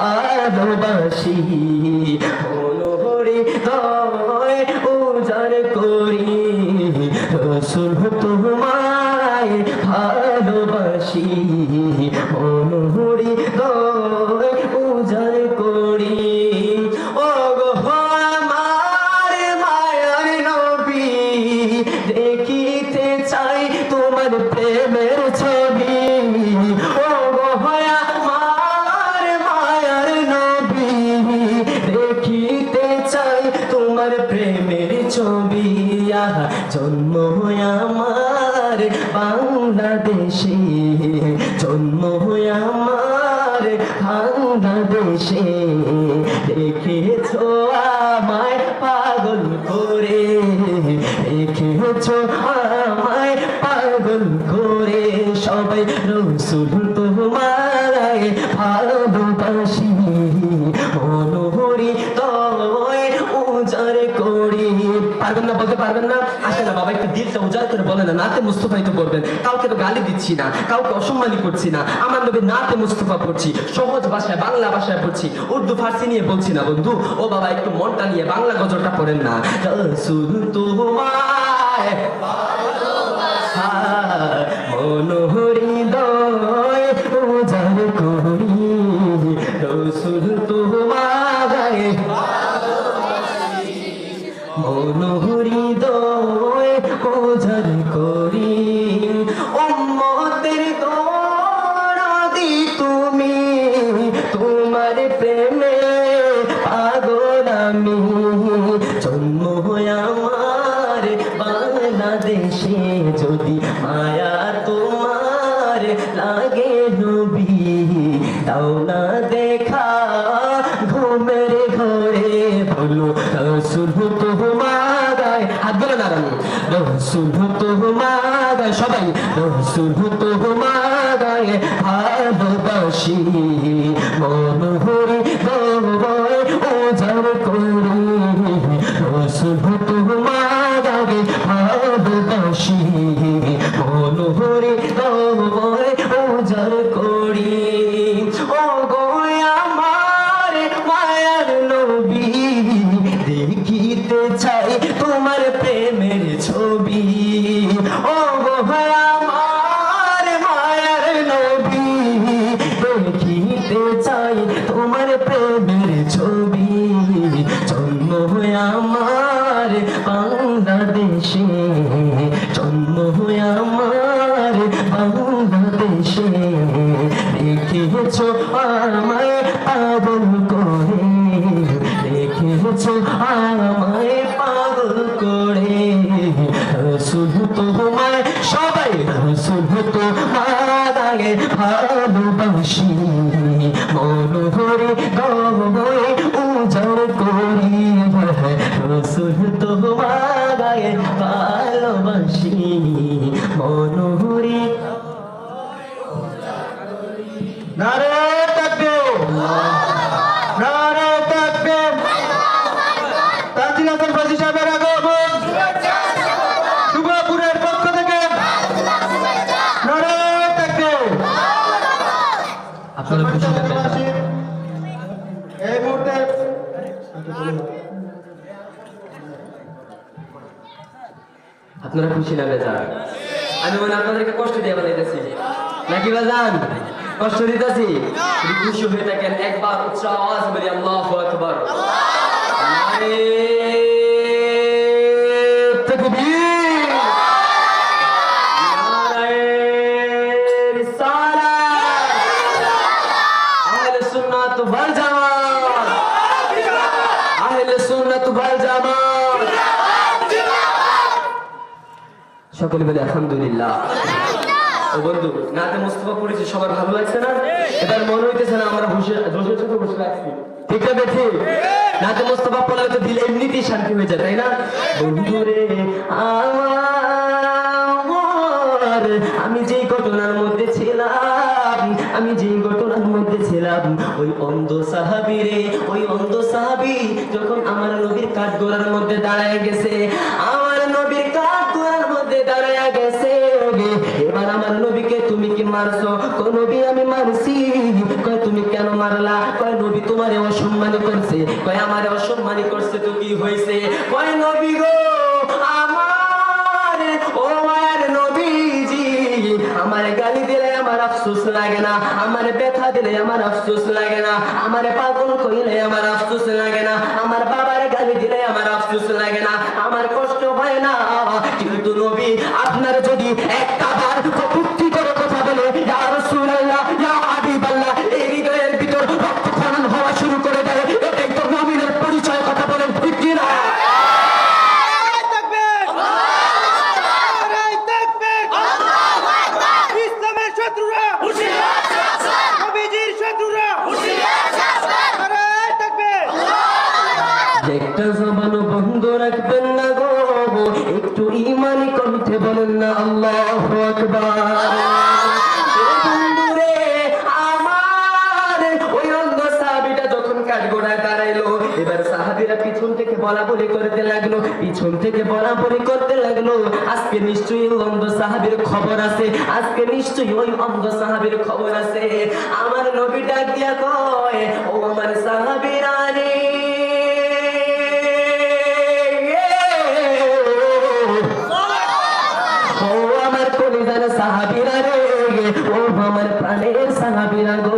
ভালোবাসি, মন হৃদয় উজাড় করি। রসুল তোমায় ভালোবাসি, মন হৃদয় উজাড় করি। ও গো আমার মায়ার নবী, দেখিতে চাই তোমার প্রেমের ছবি। ও গো আমার মায়ার নবী, দেখিতে চাই তোমার প্রেমের ছবি। জন্ম আমার বাংলাদেশে, জন্ম আমার বাংলাদেশে। দেখেছো আমায় পাগল করে, দেখেছো আমায় পাগল করে। সবাই রসুল তোমায় ভালোবাসি, মন হৃদয় উজাড় করি। পারবেন না, বলতে পারবেন না? আসে না বাবা, একটু দিলটা উজাড় করে বলে না। নাতে মুস্তফাই তো পড়বেন, কাউকে তো গালি দিচ্ছি না, কাউকে অসম্মানী করছি না। আমার নবী নাতে মুস্তফা পড়ছি, সহজ ভাষায় বাংলা ভাষায় পড়ছি, উর্দু ফার্সি নিয়ে বলছি না বন্ধু। ও বাবা, একটু মনটা নিয়ে বাংলা গজলটা পড়েন না। রসুল তোমায় মন হৃদয় উজাড় করি। রসুল তোমায় মন হৃদয় উজাড় করি। উম্মতের দরদি তুমি, তোমার প্রেমে পাগল আমি। জন্ম আমার বাংলাদেশে, যদি মায়া তোমার লাগে নবী, দাও না দেখা রসুল তোমার সবাই রসুল তোমার ভালোবাসি মন হরি গয় উজার করি রসুল তোমার ভালোবাসি মন হরি গয় উজার করি ও গয় আমার মায়ার নবী দেখিতে চাই তোমার প্রেমের ছবি ও গয় আমার মায়ার নবী দেখিতে চাই তোমার প্রেমের ছবি জন্ম হয়ে আমার বাংলাদেশে জন্ম হয়ে আমার বাংলাদেশে রেখেছো আমায় পাগল করে রেখেছো আমায় পাগল করে রসুল তোমায় সবাই রসুল তোমায় ভালোবাসি মন হরে গয় উজার করি রসুল তোমায় ভালোবাসি মন হরে নারে তাকবীর নারে তাকবীর তানজিল হাসান ফাঁসি সাহেবের আগমন শুভপুরের পক্ষ থেকে নারে তাকবীর আপনারা খুশি থাকবেন এই মুহূর্তে আপনারা খুশি না বেজান আমি মনে আপনাদেরকে কষ্ট দিয়ে বানাইতেছি নাকি বাজান কষ্ট দিতেছি যদি খুশি হয়ে থাকেন একবার উচ্চ আওয়াজ বলি আল্লাহু আকবার নারে তাকবীর নারে রিসালাত আহলে সুন্নাত ওয়াল জামাত আহলে সুন্নাত ওয়াল জামাত সকলে বলে আলহামদুলিল্লাহ ও বন্ধু নাতে মুস্তাফা পড়েছে সবার ভালো লাগছে না এবার মনে হইতেছে না আমরা বসে ছোট বসে আছি ঠিক আছে ঠিক নাতে মুস্তাফা পড়লে তো দিল এমনিতেই শান্তি হয়ে যায় তাই না বন্ধুরে আমার আমি যেই ঘটনার মধ্যে ছিলাম ওই অন্ধ সাহাবী যখন আমার নবীর কাঠগড়ার মধ্যে দাঁড়ায় গেছে আমার নবীর কাঠগড়ার মধ্যে দাঁড়ায় গেছে এবার আমার নবীকে তুমি কি মারছো কই নবী আমি মারছি কই তুমি কেন মারলা কই নবী তোমারে অসম্মান করছে কই আমারে অসম্মান করছে তো কি হইছে কই নবী গো আমার ও মায়ের নবীজি আমারে গালি দিলে আমার আফসোস লাগে না আমারে ব্যথা দিলে আমার আফসোস লাগে না আমারে পাগল কইলে আমার আফসোস লাগে না আমার বাবার গালি দিলে আমার আফসোস লাগে না আমার কষ্ট হয় না কিন্তু নবী আপনার যদি একটা বার কটূক্তি করে কথা বলে ইয়া রাসূলুল্লাহ ইয়া হাবিবাল্লাহ এই হৃদয়ের ভিতর রক্তক্ষরণ হওয়া শুরু করে দেয় এটাই তো মুমিনের পরিচয় কথা বলেন ঠিক কি না একটা জবান বন্ধ রাখবেন না গো একটু ঈমানি কণ্ঠে বলেন না আল্লাহু আকবার বন্ধুরে আমার ওই অন্ধ সাহাবীটা যখন কাঠগড়ায় দাঁড়াইলো এবার সাহাবীরা পিছন থেকে বলাবলি করতে লাগলো আজকে নিশ্চয়ই ওই অন্ধ সাহাবীর খবর আছে আমার নবী ডাক দিয়া কয় ও আমার সাহাবীরা রে সাহাবীরা রে ও আমার প্রাণের সাহাবীরা গো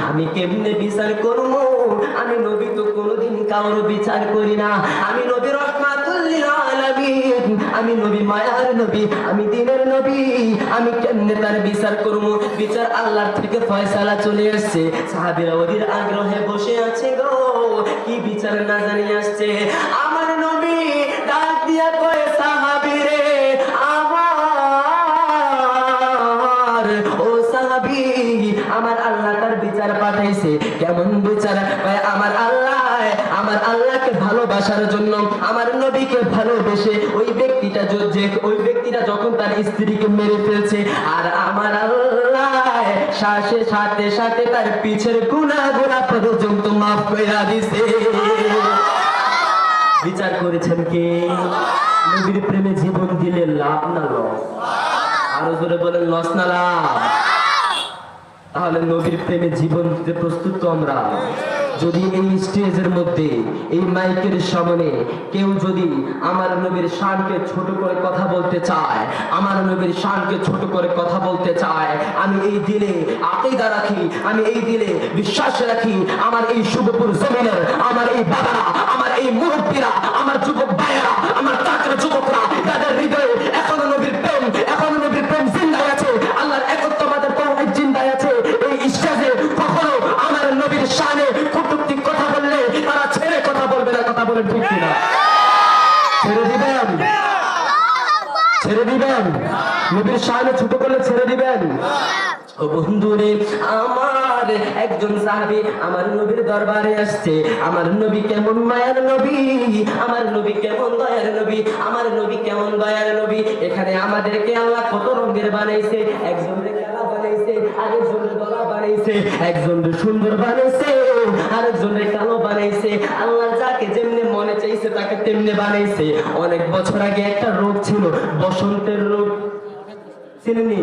আমি কেমনে বিচার করব আমি নবী তো কোনোদিন কারো বিচার করি না আমি নবী রাহমাতুল লিল আলামিন আমি নবী মায়ার নবী আমি দ্বীনের নবী আমি কেমনে তার বিচার করব বিচার আল্লাহর থেকে ফয়সালা চলে আসছে সাহাবীরা ওদের আগ্রহে বসে আছে গো কি বিচার না জানি আসছে আমার নবী ডাক দিয়া কয় সাহাবীরে আমার আল্লাহ তার বিচার পাঠাইছে কেমন বিচার আমার আল্লাহকে ভালোবাসে ভালোবাসার জন্য, আমার নবীকে ভালোবেসে ওই ব্যক্তিটা যখন তার স্ত্রীকে মেরে ফেলছে, আর আমার আল্লাহ সাথে সাথে তার পিছের গুনাহগুলো পর্যন্ত মাফ করে দিয়েছে। বিচার করেছেন কে? নবীর প্রেমে জীবন দিলে লাভ না লস? আরো জোরে বলেন, লস না লাভ? তাহলে নবীর প্রেমে জীবন দিতে প্রস্তুত তো আমরা? যদি এই স্টেজের মধ্যে, এই মাইকের সামনে কেউ যদি আমার নবীর শানকে ছোট করে কথা বলতে চায়, আমার নবীর শানকে ছোট করে কথা বলতে চায়, আমি এই দিলে আকীদা রাখি, আমি এই দিলে বিশ্বাস রাখি, আমার এই শুভপুর জমিনের আমার এই বাবারা, আমার এই মুরব্বীরা, আমার যুবক ভাইয়েরা, আমার চাকরা যুবকরা, তাদের হৃদয়ে এখনো নবীর প্রেম, এখনো নবীর প্রেম জিন্দায় আছে, আল্লাহর একত্ববাদের তাওহীদ জিন্দায় আছে। এই স্টেজে কখনো আমার নবীর শানে কটূক্তি কথা বললে তারা ছেড়ে কথা বলবে না। কথা বলেন ঠিক কিনা? ছেড়ে দিবেন? ছেড়ে দিবেন? নবীর শানে ছোট করলে ছেড়ে দিবেন? ও বন্ধুরে, আমার একজন সাহাবী আমার নবীর দরবারে আসছে। আমার নবী কেমন মায়ার নবী, আমার নবী কেমন দয়ার নবী, আমার নবী কেমন দয়ার নবী। এখানে আমাদেরকে আল্লাহ কত রঙের বানাইছে, একজনকে কালো বানাইছে, আরেকজনকে ধলা বানাইছে, একজনকে সুন্দর বানাইছে, আরেকজনকে কালো বানাইছে। আল্লাহ যাকে যেমনি মনে চাইছে তাকে তেমনি বানাইছে। অনেক বছর আগে একটা রোগ ছিল, বসন্তের রোগ, চিনেননি?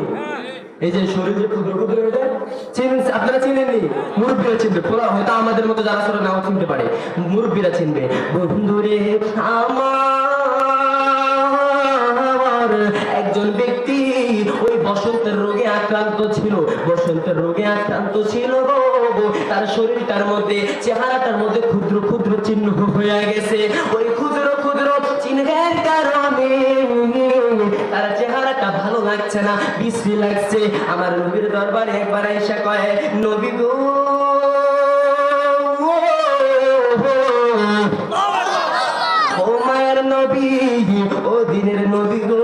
এই যে শরীরে ক্ষুদ্র ক্ষুদ্র আপনারা চিনেননি? মুরব্বীরা চিনবে, পোলা হয়তো আমাদের মতো যারা ছোট নাও চিনতে পারে, মুরব্বীরা চিনবে। বন্ধুরে আমার একজন ব্যক্তি ওই বসন্তের রোগে আক্রান্ত ছিল, বসন্তের রোগে আক্রান্ত ছিল। তার শরীরটার মধ্যে, চেহারাটার মধ্যে ক্ষুদ্র ক্ষুদ্র চিহ্ন হয়ে গেছে। ওই ক্ষুদ্র ক্ষুদ্র চিহ্নের কারণে তার চেহারাটা ভালো লাগছে না, বিশ্রী লাগছে। আমার নবীর দরবারে একবার এসে কয়, নবী গো, ও মায়ের নবী, ও দিনের নবী গো,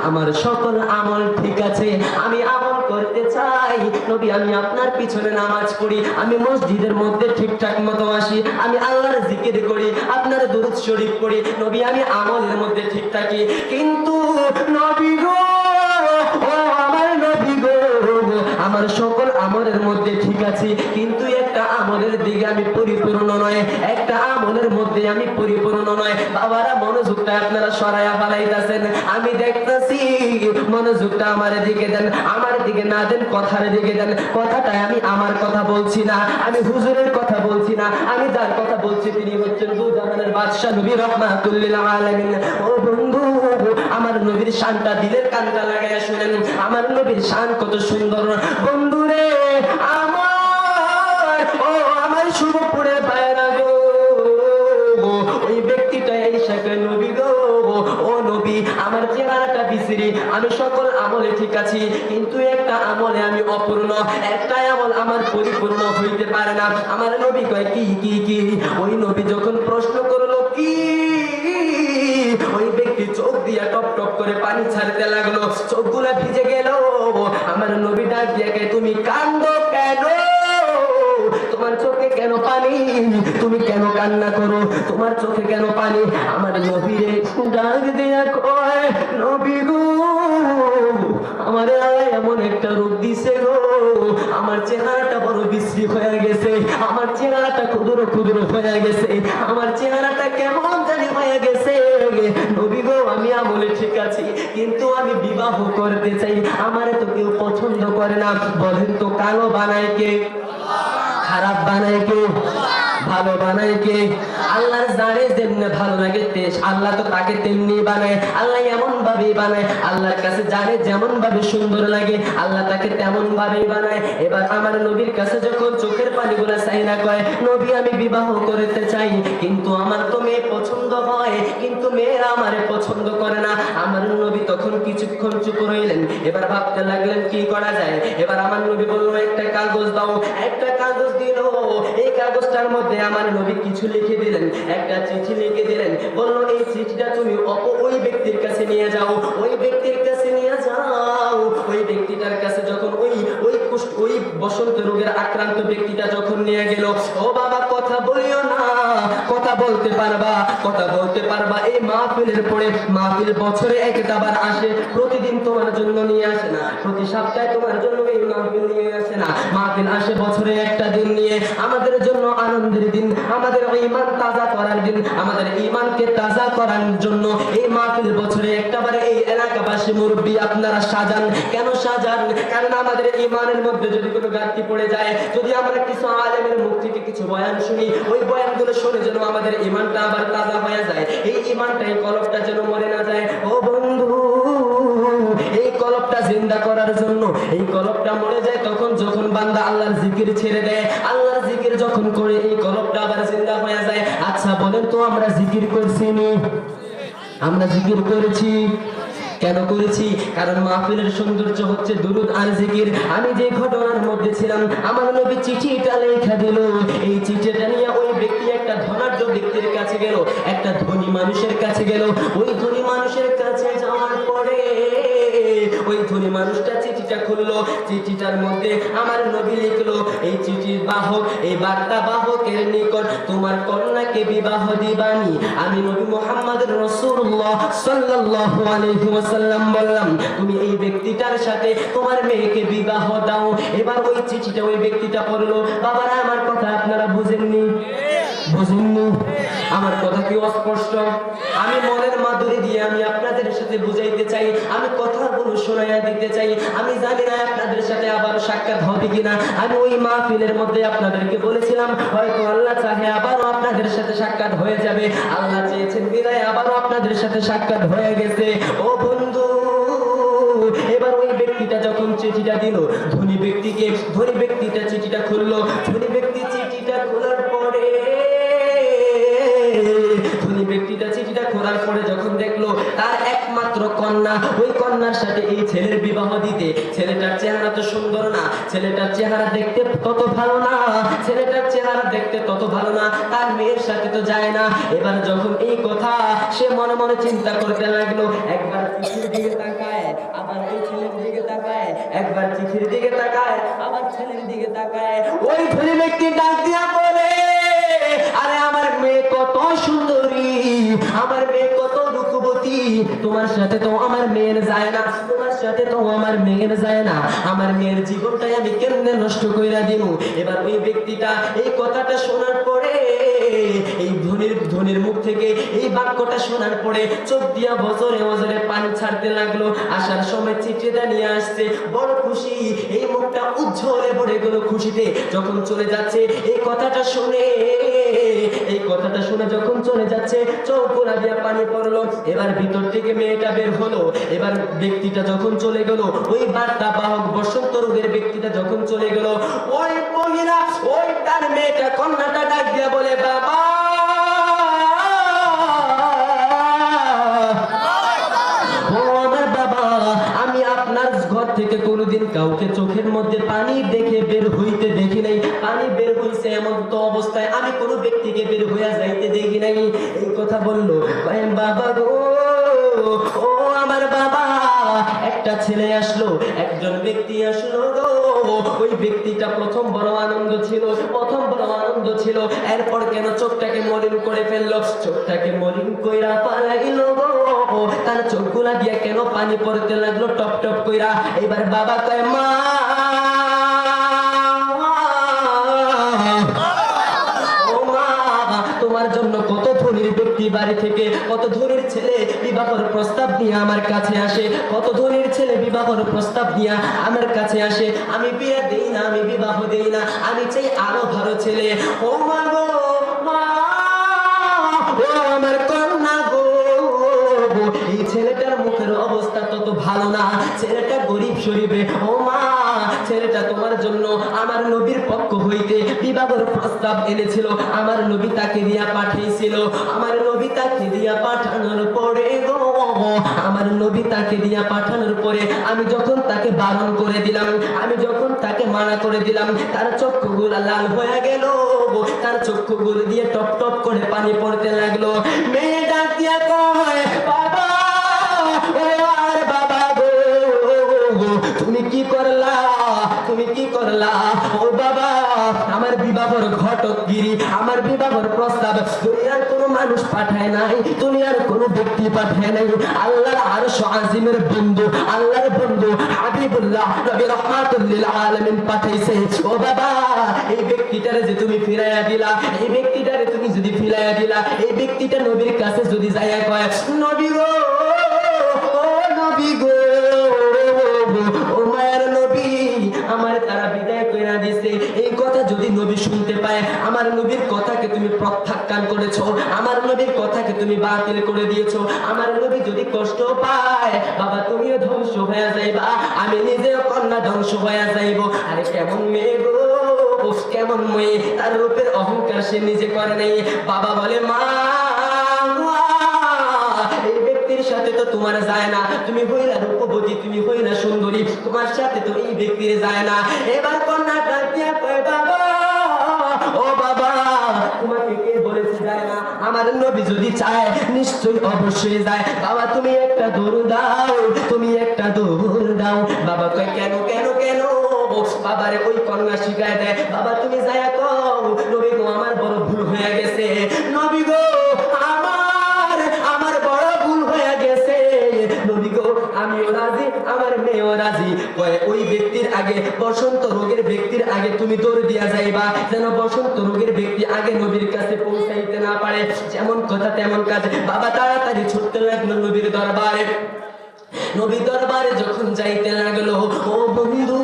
আমার সকল আমল ঠিক আছে, আমি আমল করতে চাই। নবী, আমি আপনার পিছনে নামাজ পড়ি, আমি মসজিদের মধ্যে ঠিকঠাক মতো আসি, আমি আল্লাহর জিকির করি, আপনার দুরূদ শরীফ পড়ি। নবী, আমি আমলের মধ্যে ঠিক থাকি, কিন্তু নবী গো, ও আমার নবী গো, আমার সকল আমলের মধ্যে ঠিক আছে, কিন্তু একটা আমলের দিকে আমি পরিপূর্ণ নয়, একটা আমলের মধ্যে আমি পরিপূর্ণ নয়। বাবারা, মনোযোগটা আপনারা সরাইয়া বানাইতেছেন, আমি দেখতেছি, মনোযোগটা আমার দিকে দেন, আমার দিকে না দেন, কথার দিকে দেন। কথাটা আমি আমার কথা বলছি না, আমি হুজুরের কথা বলছি না, আমি যার কথা বলছি তিনি হচ্ছেন দু জাহানের বাদশা নবী রাহমাতুল লিল আলামিন। ও বন্ধু, আমার নবীর শানটা দিলের কানটা লাগাইয়া শুনেন, আমার নবীর শান কত সুন্দর। বন্ধুরে আমার, ও আমার শুভপুরের পায়রা গো, ওই ব্যক্তিটা এই শাকে নবী গো, ও নবী, আমার চেহারাটা বিশ্রী, আমি সকল আমলে ঠিক আছি, কিন্তু একটা আমলে আমি অপূর্ণ, একটা আমল আমার পরিপূর্ণ হইতে পারে না। আমার নবী কয়, কি কি কি? ওই নবী যখন প্রশ্ন করলো কি, ওই ব্যক্তি চোখ দিয়া টপ টপ করে পানি ছাড়তে লাগলো, চোখগুলা ভিজে গেল। আমার নবী ডাক দিয়া কে, তুমি কান্দো কেন? তোমার চোখে কেন পানি? তুমি কেন কান্না করো? তোমার চোখে কেন পানি? আমার নবীরে ডাক দিয়া কয়, নবী গো, আমার এমন একটা রোগ দিছে গো, আমার চেহারাটা বড় বিশ্রী হয়ে গেছে, আমার চেহারাটা ক্ষুদ্র ক্ষুদ্র হয়ে গেছে, আমার চেহারাটা কেমন জানি হয়ে গেছে। নবী গো, আমি আমলে ঠিক আছি, কিন্তু আমি বিবাহ করতে চাই, আমার তো কেউ পছন্দ করে না। বলেন তো, কালো বানায় কে? খারাপ বানায় কে? ভালো বানায় কে? আল্লাহর যারে যেমনে ভালো লাগে আল্লাহ তো তাকে তেমনি বানায়, আল্লাহ এমন ভাবে বানায়, আল্লাহর কাছে যারে যেমন ভাবে সুন্দর লাগে আল্লাহ তাকে তেমন ভাবে বানায়। এবার আমার নবীর কাছে যখন চোখের পানিগুলো চাই না, কয়, নবী, আমি বিবাহ করতে চাই, কিন্তু আমার তো মেয়ে পছন্দ হয়, কিন্তু মেয়েরা আমারে পছন্দ করে না। আমার নবী তখন কিছুক্ষণ চুপ রইলেন, এবার ভাবতে লাগলেন কি করা যায়। এবার আমার নবী বলল, একটা কাগজ দাও। একটা কাগজ দিল, এই কাগজটার মধ্যে আমার নবী কিছু লিখে দিলেন, একটা চিঠি লিখে দিলেন, বলল, এই চিঠিটা তুমি ওই ব্যক্তির কাছে নিয়ে যাও, ওই ব্যক্তির কাছে নিয়ে যাও। ওই ব্যক্তিটার কাছে যখন ওই বসন্ত রোগের আক্রান্ত ব্যক্তিটা যখন নিয়ে গেল, ও বাবা, কথা বলিও না, কথা বলতে পারবা, কথা বলতে পারবা। এই মাহফিলের পরে মাহফিল বছরে একবার আসে, প্রতিদিন তোমার জন্য নিয়ে আসে না, প্রতি সপ্তাহে তোমার জন্য এই মাহফিল নিয়ে আসে না। মাহফিল আসে বছরে একটা দিন নিয়ে, আমাদের জন্য আনন্দের দিন, আমাদের ঈমান তাজা করার দিন, আমাদের ঈমানকে তাজা করার জন্য এই মাহফিল বছরে একটাবারে এই এলাকাবাসী মুরব্বী আপনারা সাজান। কেন সাজান? কারণ আমাদের ঈমানের মধ্যে যদি কোনো ঘাটতি পড়ে যায়, যদি আমরা কিছু আলেমের মুখ থেকে কিছু বয়ান শুনি, ওই বয়ানগুলো শুনে যেন আমাদের ঈমানটা আবার তাজা হয়ে যায়, এই ঈমানটা, এই কলবটা যেন মরে না যায়। ও বন্ধু, এই কলবটা জিন্দা করার জন্য, এই কলবটা মরে যায় তখন যখন বান্দা আল্লাহর জিকির ছেড়ে দেয়, আল্লাহর জিকির যখন করে এই কলবটা আবার জিন্দা হয়ে যায়। আচ্ছা বলেন তো, আমরা জিকির করছি নি? আমরা জিকির করেছি। কেন করেছি? কারণ মাহফিলের সৌন্দর্য হচ্ছে দুরুদ আর জিকির। আমি যে ঘটনার মধ্যে ছিলাম, আমার নবী চিঠিটা লেখা দিল, এই চিঠিটা নিয়ে ওই ব্যক্তি একটা ধনাঢ্য ব্যক্তির কাছে গেল, একটা ধনী মানুষের কাছে গেল। ওই ধনী মানুষের কাছে যাওয়ার পরে ওই ধনী মানুষটা চিঠিটা খুললো, চিঠিটার মধ্যে আমার নবী লিখলো, এই চিঠির বাহক, এই বার্তা বাহকের নিকট তোমার কন্যাকে বিবাহ দিবানি আমি নবী মুহাম্মদ রাসূলুল্লাহ সাল্লাল্লাহু আলাইহি ওয়াসাল্লাম বললাম, তুমি এই ব্যক্তিটার সাথে তোমার মেয়েকে বিবাহ দাও। এবার ওই চিঠিটা ওই ব্যক্তিটা পড়লো। বাবারা, আমার কথা আপনারা বুঝেননি? বুঝেননি? আমার কথা কি অস্পষ্ট? আমি মনের মাধুরী দিয়ে আমি আপনাদের সাথে বুঝাইতে চাই, আমি কথাগুলো শোনাইয়া দিতে চাই। আমি জানি না আপনাদের সাথে আবার সাক্ষাৎ হবে কিনা। আমি ওই মাহফিলের মধ্যে আপনাদেরকে বলেছিলাম, হয়তো আল্লাহ চাহে আবারও আপনাদের সাথে সাক্ষাৎ হয়ে যাবে। আল্লাহ চেয়েছেন বিদায় আবারও আপনাদের সাথে সাক্ষাৎ হয়ে গেছে। ও বন্ধু, এবার ওই ব্যক্তিটা যখন চিঠিটা দিল ধনী ব্যক্তিকে, ধনী ব্যক্তিটা চিঠিটা খুললো। ধনী ব্যক্তি চিঠিটা খোলার পরে, ধনী ব্যক্তিটা চিঠিটা খোলার পরে যখন দেখলো তার একমাত্র কন্যা, ওই কন্যার সাথে এই ছেলের বিবাহ দিতে, ছেলেটার চেহারা তো সুন্দর না, ছেলেটার চেহারা দেখতে তত ভালো না, ছেলেটার চেহারা দেখতে তত ভালো না, তার মেয়ের সাথে তো যায় না। এবার যখন এই কথা সে মনে মনে চিন্তা করতে লাগলো, একবার চিঠির দিকে তাকায়, আবার এই ছেলের দিকে তাকায়, একবার চিঠির দিকে তাকায়, আবার ছেলের দিকে তাকায়। ওই ধনী ব্যক্তি ডাক দিয়া বলে, আরে আমার মেয়ে কত সুন্দরী, আমার মেয়ে কত রূপবতী, তোমার সাথে তো আমার মেয়ের যায় না, তোমার সাথে তো আমার মেয়ের যায় না, আমার মেয়ের জীবনটাই আমি কেমনে নষ্ট কইরা দিব। এবার ওই ব্যক্তিটা এই কথাটা শোনার পরে, এই ধনীর মুখ থেকে এই বাক্যটা শোনার পরে চোখ দিয়া বজরে বজরে পানি ছাড়তে লাগলো। আসার সময় চিঠিটা নিয়ে আসছে, বড় খুশি, এই মুখটা উজ্জ্বলে ভরে গেল খুশিতে। যখন চলে যাচ্ছে এই কথাটা শুনে, এই কথাটা শুনে যখন চলে যাচ্ছে চোখ গোলা দিয়া পানি পড়লো। এবার ভিতর থেকে মেয়েটা বের হলো। এবার ব্যক্তিটা যখন চলে গেল, ওই বার্তা বাহক বসন্ত রোগের ব্যক্তিটা যখন চলে গেল, ওই মহিলা, ওই তার মেয়েটা কন্যাটা ডাক দিয়া বলে, বাবা, ঘর থেকে কোনোদিন কাউকে চোখের মধ্যে পানি দেখে বের হইতে দেখি নাই, পানি বের হইছে এমন তো অবস্থায় আমি কোনো ব্যক্তিকে বের হইয়া যাইতে দেখি নাই। এই কথা বললো। বাবা গো, ও আমার বাবা, একটা ছেলে আসলো, একজন ব্যক্তি আসলো গো। ওই ব্যক্তিটা প্রথম বড় আনন্দ ছিল, প্রথম বড় আনন্দ ছিল, এরপর কেন চোখটাকে মলিন করে ফেললো, চোখটাকে মলিন কইরা পালাইলো গো। তার চোখগুলা দিয়া কেন পানি পড়তে লাগলো টপ টপ কইরা। এবার বাবা কয়, মা, ও মা, তোমার জন্য কত ধনীর ব্যক্তি বাড়ি থেকে, কত ধনীর ছেলে বিবাহের প্রস্তাব নিয়ে আমার কাছে আসে, কত ধনীর ছেলে বিবাহের প্রস্তাব নিয়ে আমার কাছে আসে। আমি বিয়ে দেই না, আমি বিবাহ দেই না, আমি চাই আরো ভালো ছেলে। ও মা গো, মা, ও আমার কন্যা গো, এই ছেলেটার মুখের অবস্থা তত ভালো না, ছেলেটা গরিব শরীফে। ও মা, ছেলেটা তোমার জন্য আমার নবীর পক্ষ হইতে বিবাহের প্রস্তাব এনেছিল, আমার নবী তাকে দিয়া পাঠিয়েছিল। আমার নবী তাকে দিয়া পাঠানোর পরে গো, আমার নবী তাকে দিয়া পাঠানোর পরে আমি যখন তাকে বারণ করে দিলাম, আমি যখন তাকে মানা করে দিলাম, তার চক্ষুগুলো লাল হয়ে গেল, তার চক্ষুগুলো দিয়ে টপ টপ করে পানি পড়তে লাগলো। মেয়ে ডাক দিয়া কয়, বাবা, ও আর বাবা গো, তুমি কি করলা, তুমি কি করলা? ও বাবা, আমার বিবাহর ঘটকগিরি, আমার বিবাহর প্রস্তাব দুনিয়ার পাঠায় নাই, দুনিয়ার কোনো ব্যক্তি পাঠায় নাই, আল্লাহর আরশ আজিমের বন্ধু, আল্লাহর বন্ধু হাবিবুল্লাহ নবী রাহমাতুল লিল আলামিন পাঠাইছে। ও বাবা, এই ব্যক্তিটারে যে তুমি ফিরাইয়া দিলা, এই ব্যক্তিটারে তুমি যদি ফিরাইয়া দিলা, এই ব্যক্তিটা নবীর কাছে যদি যাইয়া কয়, নবী গো, ও নবী গো, ও মায়ের নবী, আমার তারা বিদায় কইরা দিছে, এই কথা যদি নবী শুনতে পায়, আমার নবীর কথাকে তুমি প্রত্যাখ্যান করেছো, আমার নবীর কথাকে তুমি বাতিল করে দিয়েছো, আমার নবী যদি কষ্ট পায়, বাবা তুমিও ধ্বংস হয়ে যাইবা, আমি নিজেও কন্যা ধ্বংস হয়ে যাইব। আরে কেমন মেয়ে গো, কেমন মেয়ে, তার রূপের অহংকার সে নিজে করে নাই। বাবা বলে, মা এই ব্যক্তির সাথে তো তোমার যায় না, তুমি হইলা রূপবতী, তুমি হইলা সুন্দরী, তোমার সাথে তো এই ব্যক্তির যায় না। এবার কন্যা ডাক দিয়া কয়, বাবা, ও বাবা, তোমাকে কে বলেছে যায় না? আমার নবী যদি চায় নিশ্চয়ই অবশ্যই যায়। বাবা তুমি একটা দৌড় দাও, তুমি একটা দৌড় দাও। বাবা কয়, কেন কেন কেন? বাবারে ওই কন্যা শিখায় দেয়, বাবা তুমি যায়া কও, নবী গো আমার বড় ভুল হয়ে গেছে, নবী গো আমার বড় ভুল হয়ে গেছে, নবী গো আমিও রাজি, আমার মেয়েও রাজি। কয়, ওই ব্যক্তির আগে, বসন্ত রোগের ব্যক্তির আগে তুমি দৌড় দিয়া যাইবা, যেন বসন্ত রোগের ব্যক্তি আগে নবীর কাছে পৌঁছাইতে না পারে। যেমন কথা তেমন কাজ। বাবা তাড়াতাড়ি ছুটতে লাগলো নবীর দরবারে। নবীর দরবারে যখন যাইতে লাগলো, ও বন্ধু,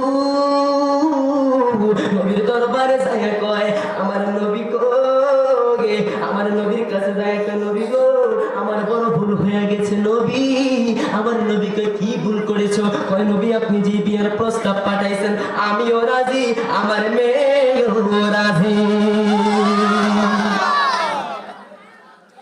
নবীর দরবারে যাইয়া কয়, আমার নবী গো, আমার নবীর কাছে যায়, নবী গো আমার বড় ভুল হয়ে গেছে, নবী আমার নবীকে কি ভুল করেছো? কয়, নবী আপনি যে বিয়ের প্রস্তাব পাঠাইছেন আমিও রাজি, আমার মেয়েও রাজি।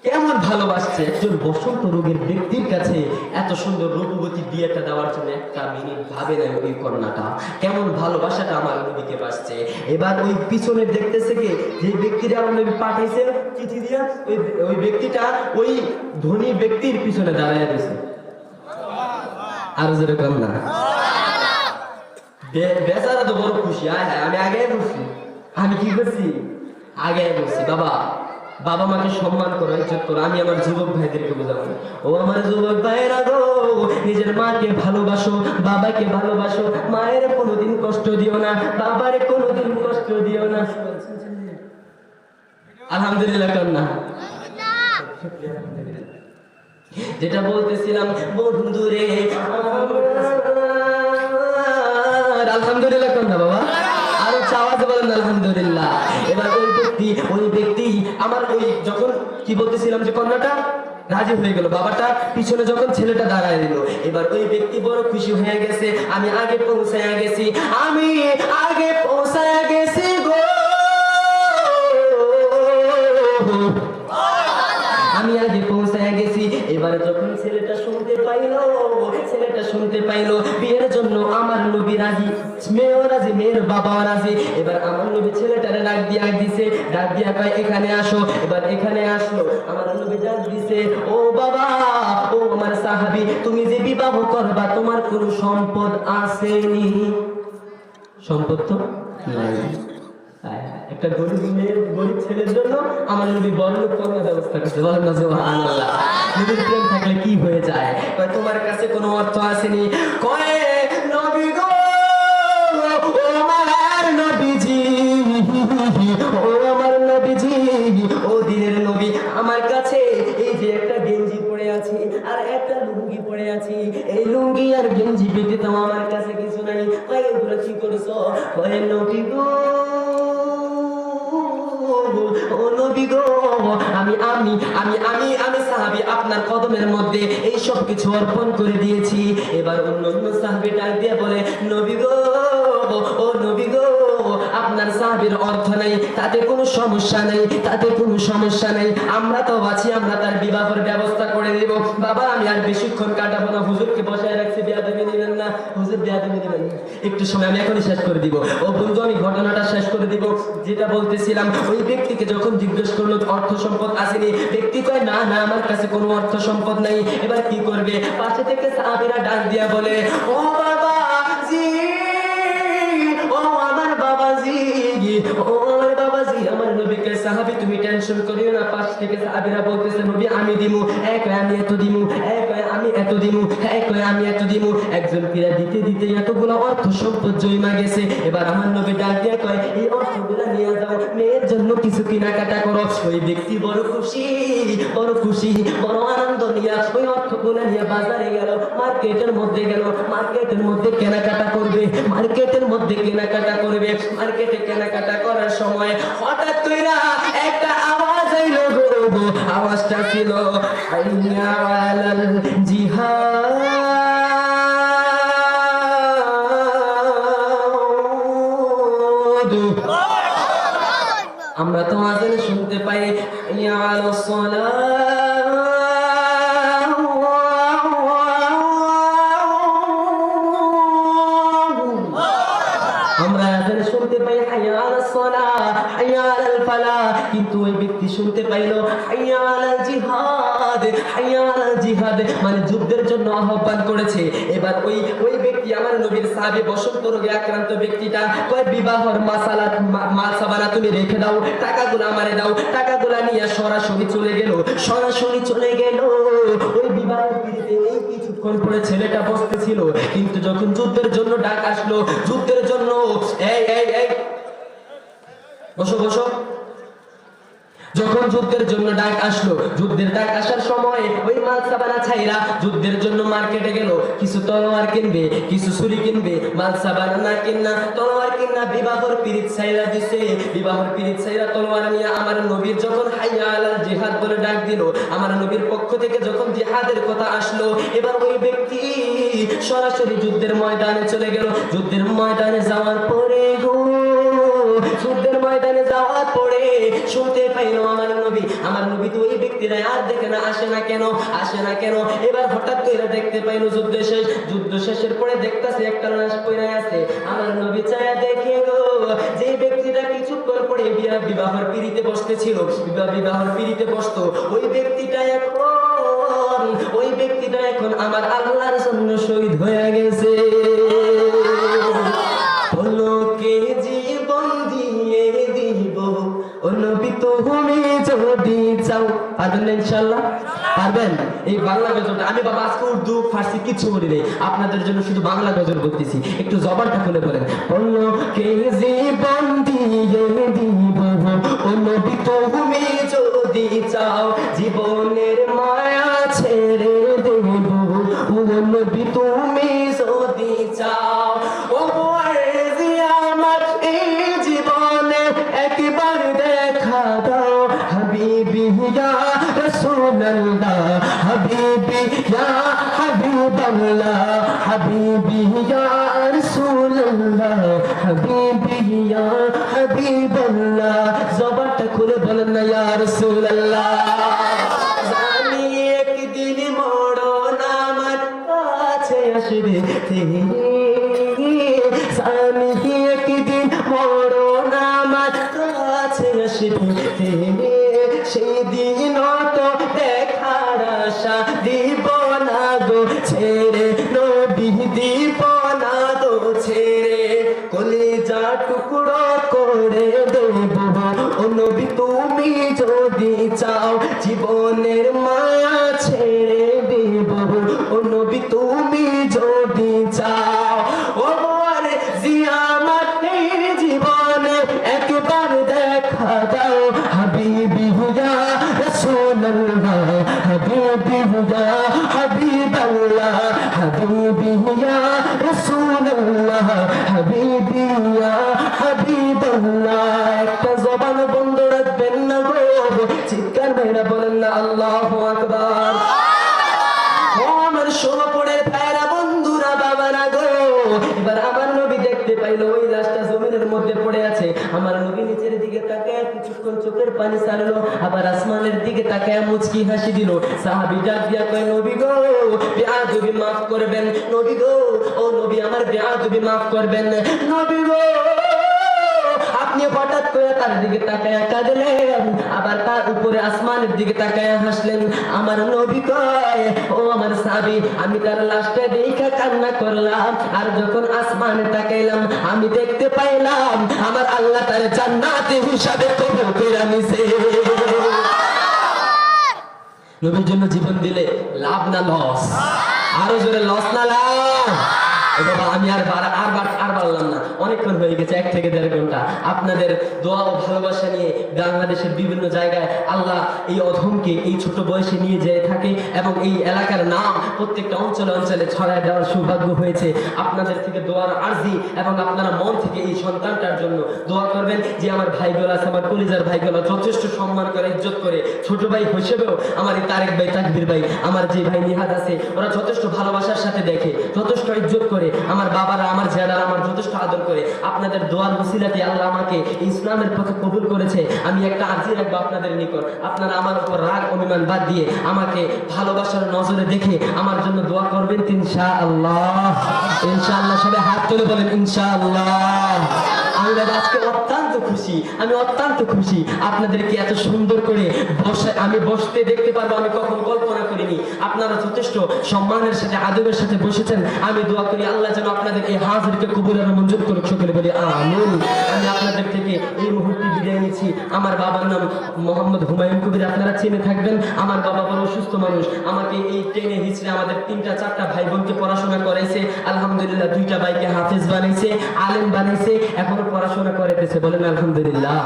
কেমন ভালোবাসছে একজন বসন্ত রোগের ব্যক্তির কাছে এত সুন্দর রূপবতী বিয়েটা দেওয়ার জন্য একটা মিনিট ভাবে না ওই কন্যাটা, কেমন ভালোবাসাটা আমার নবীকে বাসছে। এবার ওই পিছনে দেখতেছে কি, যে ব্যক্তিটা আমার নবী পাঠাইছে চিঠি দিয়া, ওই ব্যক্তিটা ওই ধনী ব্যক্তির পিছনে দাঁড়ায় দিয়েছে। আর জোরে কন্যা বেচারা তো বড় খুশি, আমি আগে বলছি, আমি কি করছি, আগে বলছি। বাবা, বাবা মাকে সম্মান করো, ইজ্জত করো। আমি আমার যুবক ভাইদেরকে বোঝাবো, ও আমার যুবক ভাইরা গো, নিজের মাকে ভালোবাসো, বাবাকে ভালোবাসো, মায়ের কোনোদিন কষ্ট দিও না, বাবারে কোনোদিন কষ্ট দিও না। আলহামদুলিল্লাহ কন্যা, যেটা বলতেছিলাম বন্ধুরে, আলহামদুলিল্লাহ কন্যা, বাবা আরো চাওয়াতে বলেন আলহামদুলিল্লাহ। এবার ওই ব্যক্তি আমার ওই যখন কি বলতেছিলাম যে কন্যাটা রাজি হয়ে গেল, বাবাটা পিছনে যখন ছেলেটা দাঁড়ায় দিল, এবার ওই ব্যক্তি বড় খুশি হয়ে গেছে, আমি আগে পৌঁছায় গেছি, আমি আগে পৌঁছায় গেছি গো, আমি আগে পৌঁছায় গেছি। এবারে যখন ছেলেটা শুনতে পাইলো বিয়ের জন্য আমার নবী রাজি, মেয়েও রাজি, মেয়ের বাবাও রাজি। এবার আমার নবী ছেলেটারে ডাক দিয়া কয়, এখানে আসো। এবার এখানে আসলো, আমার নবী ডাক দিছে, ও বাবা, ও আমার সাহাবী, তুমি যে বিবাহ করবা তোমার কোনো সম্পদ আসেনি? সম্পদ তো নাই। একটা গরিব মেয়ের, গরিব ছেলের জন্য আমার নবী বড়লোক করার ব্যবস্থা করছে। বলেন না সুবহানাল্লাহ। নবীর প্রেম থাকলে কি হয়ে যায়? কয়, তোমার কাছে কোনো অর্থ আসেনি? কয়, নবী গো, ও আমার নবীজি, ও আমার নবীজি, ও দিনের নবী, আমার কাছে এই যে একটা গেঞ্জি পড়ে আছে আর একটা লুঙ্গি পড়ে আছে, এই লুঙ্গি আর গেঞ্জি ব্যতীত আমার কাছে কিছু নাই। কয়, এগুলো কি করেছো? কয়, নবী গো, ও নবী গো, আমি সাহাবী আপনার কদমের মধ্যে এই সব কিছু অর্পণ করে দিয়েছি। এবার অন্য সাহাবী ডাক দিয়ে বলে, নবী গো, ও নবী গো, আপনার সাহাবীর অর্থ নাই, তাতে কোনো সমস্যা নেই, তাতে কোনো সমস্যা নেই, আমরা তো আছি, আমরা তার বিবাহের ব্যবস্থা করে দেব। বাবা আমি আর বেশিক্ষণ কাটাবো না, হুজুরকে বসায় রাখছি, বেয়াদবি নেবেন না হুজুর, বেয়াদবি নেবেন না, একটু সময় আমি এখনই শেষ করে দিব। ও বন্ধু, আমি ঘটনাটা শেষ করে দিব। যেটা বলতেছিলাম, ওই ব্যক্তিকে যখন জিজ্ঞেস করলো অর্থ সম্পদ আসেনি, ব্যক্তি কয়, না না আমার কাছে কোনো অর্থ সম্পদ নাই। এবার কি করবে? পাশে থেকে সাহাবীরা ডাক দিয়া বলে, ও বাবা জি, ও আমার বাবাজি, ও আমার বাবাজি, আমার নবীকে সাহাবী তুমি টেনশন করিও না। পাশ থেকে সাহাবীরা বলতেছে নবী আমি দিমু, এক আমি এত দিমু, এক আমি এত দিমু, এক আমি এত দিমু। একজন কিরা দিতে দিতে এতগুলো অর্থ সম্পদ জমা গেছে। এবার আমার নবী ডাক দিয়ে কয় এই অর্থগুলো নিয়ে যাও, মেয়ের জন্য কিছু কেনাকাটা করো। ওই ব্যক্তি বড় খুশি, বড় খুশি, বড় আনন্দ নিয়ে ওই অর্থগুলো নিয়ে বাজারে গেল, মার্কেটের মধ্যে গেল, মার্কেটের মধ্যে কেনাকাটা করবে, মার্কেটের মধ্যে কেনাকাটা করবে। মার্কেটে কেনাকাটা করার সময় হঠাৎ কইরা একটা আওয়াজ আইলো গো, আওয়াজটা ছিল হাইয়া আলাল জিহাদ। আমরা তো আজান শুনতে পাই হাইয়া আলাস সালাহ, কিন্তু ওই ব্যক্তি শুনতে পাইল হাইয়া আলাল জিহাদ, হাইয়া আলাল জিহাদ, মানে যুদ্ধের জন্য আহ্বান করেছে। এবার ওই ব্যক্তি আমার নবীর সাহাবী বসন্ত রোগে আক্রান্ত ব্যক্তিটা কয় বিবাহর মাসাবানা তুমি রেখে দাও, টাকাগুলো আমারে দাও। টাকাগুলো নিয়ে সরাসরি চলে গেল, সরাসরি চলে গেল ওই বিবাহের পিড়িতে। এই কিছুক্ষণ পরে ছেলেটা বসতেছিল, কিন্তু যখন যুদ্ধের জন্য ডাক আসলো, যুদ্ধের জন্য এই এই এই বসো বসো, যখন যুদ্ধের জন্য ডাক আসলো, যুদ্ধের ডাক আসার সময় ওই মালসাবানা ছাইরা যুদ্ধের জন্য মার্কেটে গেল, কিছু তলোয়ার কিনবে, কিছু ছুরি কিনবে। মালসাবানা না কিনা তলোয়ার কিনা বিবাহর পিরিত ছাইরা দিছে। বিবাহর পিরিত ছাইরা তলোয়ার নিয়ে আমার নবীর যখন হাইয়া আলাল জিহাদ বলে ডাক দিল, আমার নবীর পক্ষ থেকে যখন জিহাদের কথা আসলো, এবার ওই ব্যক্তি সরাসরি যুদ্ধের ময়দানে চলে গেল। যুদ্ধের ময়দানে যাওয়ার পরে যুদ্ধের ময়দানে যাওয়ার পরে শুনতে পাইলো আমার নবী তো ওই ব্যক্তিরা আর দেখে না, আসে না কেন, আসে না কেন। এবার হঠাৎ করে দেখতে পাইলো যুদ্ধ শেষ। যুদ্ধ শেষের পরে দেখতেছে একটা লাশ পড়ে আছে। আমার নবী চায়া দেখে গো, যে ব্যক্তিটা কিছুক্ষণ পরে বিবাহের পিড়িতে বসতেছিল, বিবাহের পিড়িতে বসতো, ওই ব্যক্তিটা এখন আমার আল্লাহর জন্য শহীদ হয়ে গেছে। তুমি যদি চাও, পারবেন ইনশাআল্লাহ, পারবেন। এই বাংলা গজলটা আমি বাবা আজকে উর্দু ফার্সি কিছু বলি নাই, আপনাদের জন্য শুধু বাংলা গজল করতেছি, একটু জবানটা খুলে বলেন। বলো কে জীবন দিয়ে দিব ও নবী তুমি যদি চাও, জীবনের মায়া ছেড়ে দেব ও নবী তুমি যদি চাও। ও আমার এই জীবনে একবার দেখা দাও, হাবিবি ইয়া রাসূলুল্লাহ, হাবিবি ইয়া হাবিবাল্লাহ, হাবিবি ইয়া রাসূলুল্লাহ, হাবিবি ইয়া হাবিবাল্লাহ। জবানটা খুলে বলেন না ইয়া রাসূলুল্লাহ। জানি একদিন মরণ আমার কাছে আসবে, জানি একদিন মরণ আমার কাছে আসবে, সেই দিন তো দেখার আশা দিব না গো ছেড়ে, নবী দিব না গো ছেড়ে, কলিজা টুকরো করে দেব ও নবী তুমি যদি চাও, জীবনের মায়া ছেড়ে দেব ও নবী তুমি যদি চাও। ও বলে জিয়ামতের জীবনে একবার দেখা দাও, হাবিবি ইয়া রাসূলুল্লাহ, হাবিবি ইয়া হাবিবাল্লাহ, হাবিবি ইয়া রাসূলুল্লাহ, হাবিবি ইয়া হাবিবাল্লাহ। একটা জবান বন্ধ রাখবেন না গো, চিৎকার মেরে বলেন না আল্লাহু আকবার। ও আমার সোনাপুরের ভাইরা বন্ধুরা বাবারা গো, এবার আমার নবী দেখতে পাইলো ওই লাশটা জমিনের মধ্যে পড়ে আছে। আমার নবী নিচের দিকে তাকায় কিছুক্ষণ চোখের পানি ছাড়লো, আবার আসমানের দিকে তাকায় মুচকি হাসি দিল। সাহাবী ডাক দিয়া কয় নবী গো বেয়াদবি মাফ করবেন, নবী গো ও নবী আমার বেয়াদবি মাফ করবেন। নবী গো আপনি হঠাৎ করে তার দিকে তাকায় কাঁদলেন, আবার তার উপরে আসমানের দিকে তাকায় হাসলেন। আমার নবী কয় ও আমার সাহাবী, আমি তার লাশটা দেখে কান্না করলাম, আর যখন আসমানে তাকাইলাম আমি দেখতে পাইলাম আমার আল্লাহ তার জান্নাতে হিসাবে কবুল করে নিছে। নবীর জন্য জীবন দিলে লাভ না লস? আরো জোরে লস না লাভ? ও বাবা, আমি আর পারলাম না, অনেকক্ষণ হয়ে গেছে, 1 থেকে 1.5 ঘন্টা আপনাদের দোয়া ও ভালোবাসা নিয়ে বাংলাদেশের বিভিন্ন জায়গায় আল্লাহ এই অধমকে এই ছোট বয়সে নিয়ে যেয়ে থাকে এবং এই এলাকার নাম প্রত্যেকটা অঞ্চলে অঞ্চলে ছড়ায় দেওয়ার সৌভাগ্য হয়েছে। আপনাদের থেকে দোয়ার আরজি এবং আপনারা মন থেকে এই সন্তানটার জন্য দোয়া করবেন যে আমার ভাইগুলো আছে, আমার কলিজার ভাইগুলো যথেষ্ট সম্মান করে, ইজ্জত করে, ছোট ভাই হিসেবেও আমার এই তারেক ভাই, তাকবীর ভাই, আমার যে ভাই নিহাদ আছে, ওরা যথেষ্ট ভালোবাসার সাথে দেখে, যথেষ্ট ইজ্জত করে, আমার বাবারা, আমার জেদারা আমার যথেষ্ট আদর করে। আপনাদের দোয়ার ওসিলাতে আল্লাহ আমাকে ইসলামের পথে কবুল করেছে। আমি একটা আরজি রাখবো আপনাদের নিকট, আপনারা আমার উপর রাগ অভিমান বাদ দিয়ে আমাকে ভালোবাসার নজরে দেখে আমার জন্য দোয়া করবেন ইনশাআল্লাহ। ইনশাআল্লাহ, সবাই হাত তুলে বলেন ইনশাআল্লাহ। আজকে অত্যন্ত খুশি, আমি অত্যন্ত খুশি আপনাদেরকে এত সুন্দর করে আমি বসতে দেখতে পারবো, আমি কখন কল্পনা করিনি। আপনারা যথেষ্ট সম্মানের সাথে, আদবের সাথে বসেছেন। আমি দোয়া করি আল্লাহ যেন আপনাদের এই হাজিরকে কবুল এবং মঞ্জুর করুক, সকলে বলি আমিন। আমি আপনাদের থেকে এই মুহূর্তে বিদায় নিচ্ছি। আমার বাবার নাম মোহাম্মদ হুমায়ুন কবির, আপনারা চিনে থাকবেন। আমার বাবা বড় অসুস্থ মানুষ, আমাকে এই টেনে হিচড়ে আমাদের 3-4টা ভাই বোনকে পড়াশোনা করাইছে, আলহামদুলিল্লাহ 2টা ভাইকে হাফেজ বানাইছে, আলেম বানাইছে, এখনো পড়াশোনা করাইতেছে, বলেন আলহামদুলিল্লাহ।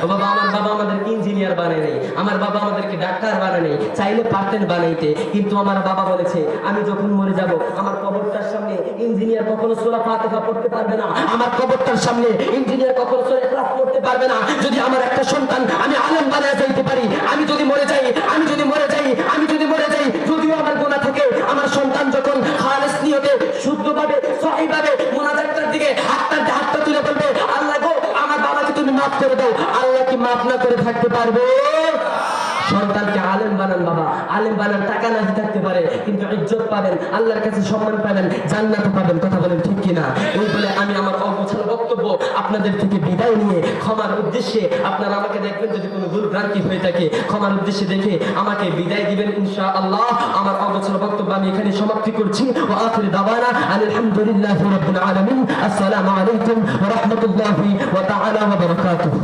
ও বাবা, আমার বাবা আমাদেরকে ইঞ্জিনিয়ার বানায় নাই, আমার বাবা আমাদেরকে ডাক্তার বানায় নাই, চাইলে পারতেন বানাইতে, কিন্তু আমার বাবা বলেছে আমি যখন মরে যাব আমার কবরটার সামনে ইঞ্জিনিয়ার কখনো সূরা ফাতিহা পড়তে পারবে না, আমার কবরটার সামনে ইঞ্জিনিয়ার কখনো সূরা ইখলাস পড়তে পারবে না। যদি আমার একটা সন্তান আমি আলেম বানায় যাইতে পারি, আমি যদি মরে যাই, যদিও আমার গুনাহ থাকে, আমার সন্তান যখন খালেস নিয়তে শুদ্ধভাবে সহিভাবে মুনাজাতের দিকে হাতটা তুলে বলবে আল্লাহ গো আমার বাবাকে তুমি মাফ করে দাও, আল্লাহ কি মাফ না করে থাকতে পারবে? সন্তানকে আলেম বানান বাবা, আলেম বানান, টাকা নাহি থাকতে পারে কিন্তু ইজ্জত পাবেন, আল্লাহর কাছে সম্মান পাবেন, জান্নাত পাবেন, কথা বলেন ঠিক কিনা? এই বলে আমি আমার অগোছালো বক্তব্য আপনাদের থেকে বিদায় নিয়ে ক্ষমার উদ্দেশ্যে, আপনারা আমাকে দেখবেন যদি কোনো ভুল ভ্রান্তি হয়ে থাকে, ক্ষমার উদ্দেশ্যে দেখে আমাকে বিদায় দিবেন ইনশাআল্লাহ। আমার অগোছালো বক্তব্য আমি এখানে সমাপ্তি করছি। ওয়া আখিরু দাওয়ানা আলহামদুলিল্লাহি রাব্বিল আলামিন। আসসালামু আলাইকুম ওয়া রাহমাতুল্লাহি ওয়া তাআলা ওয়া বারাকাতুহু।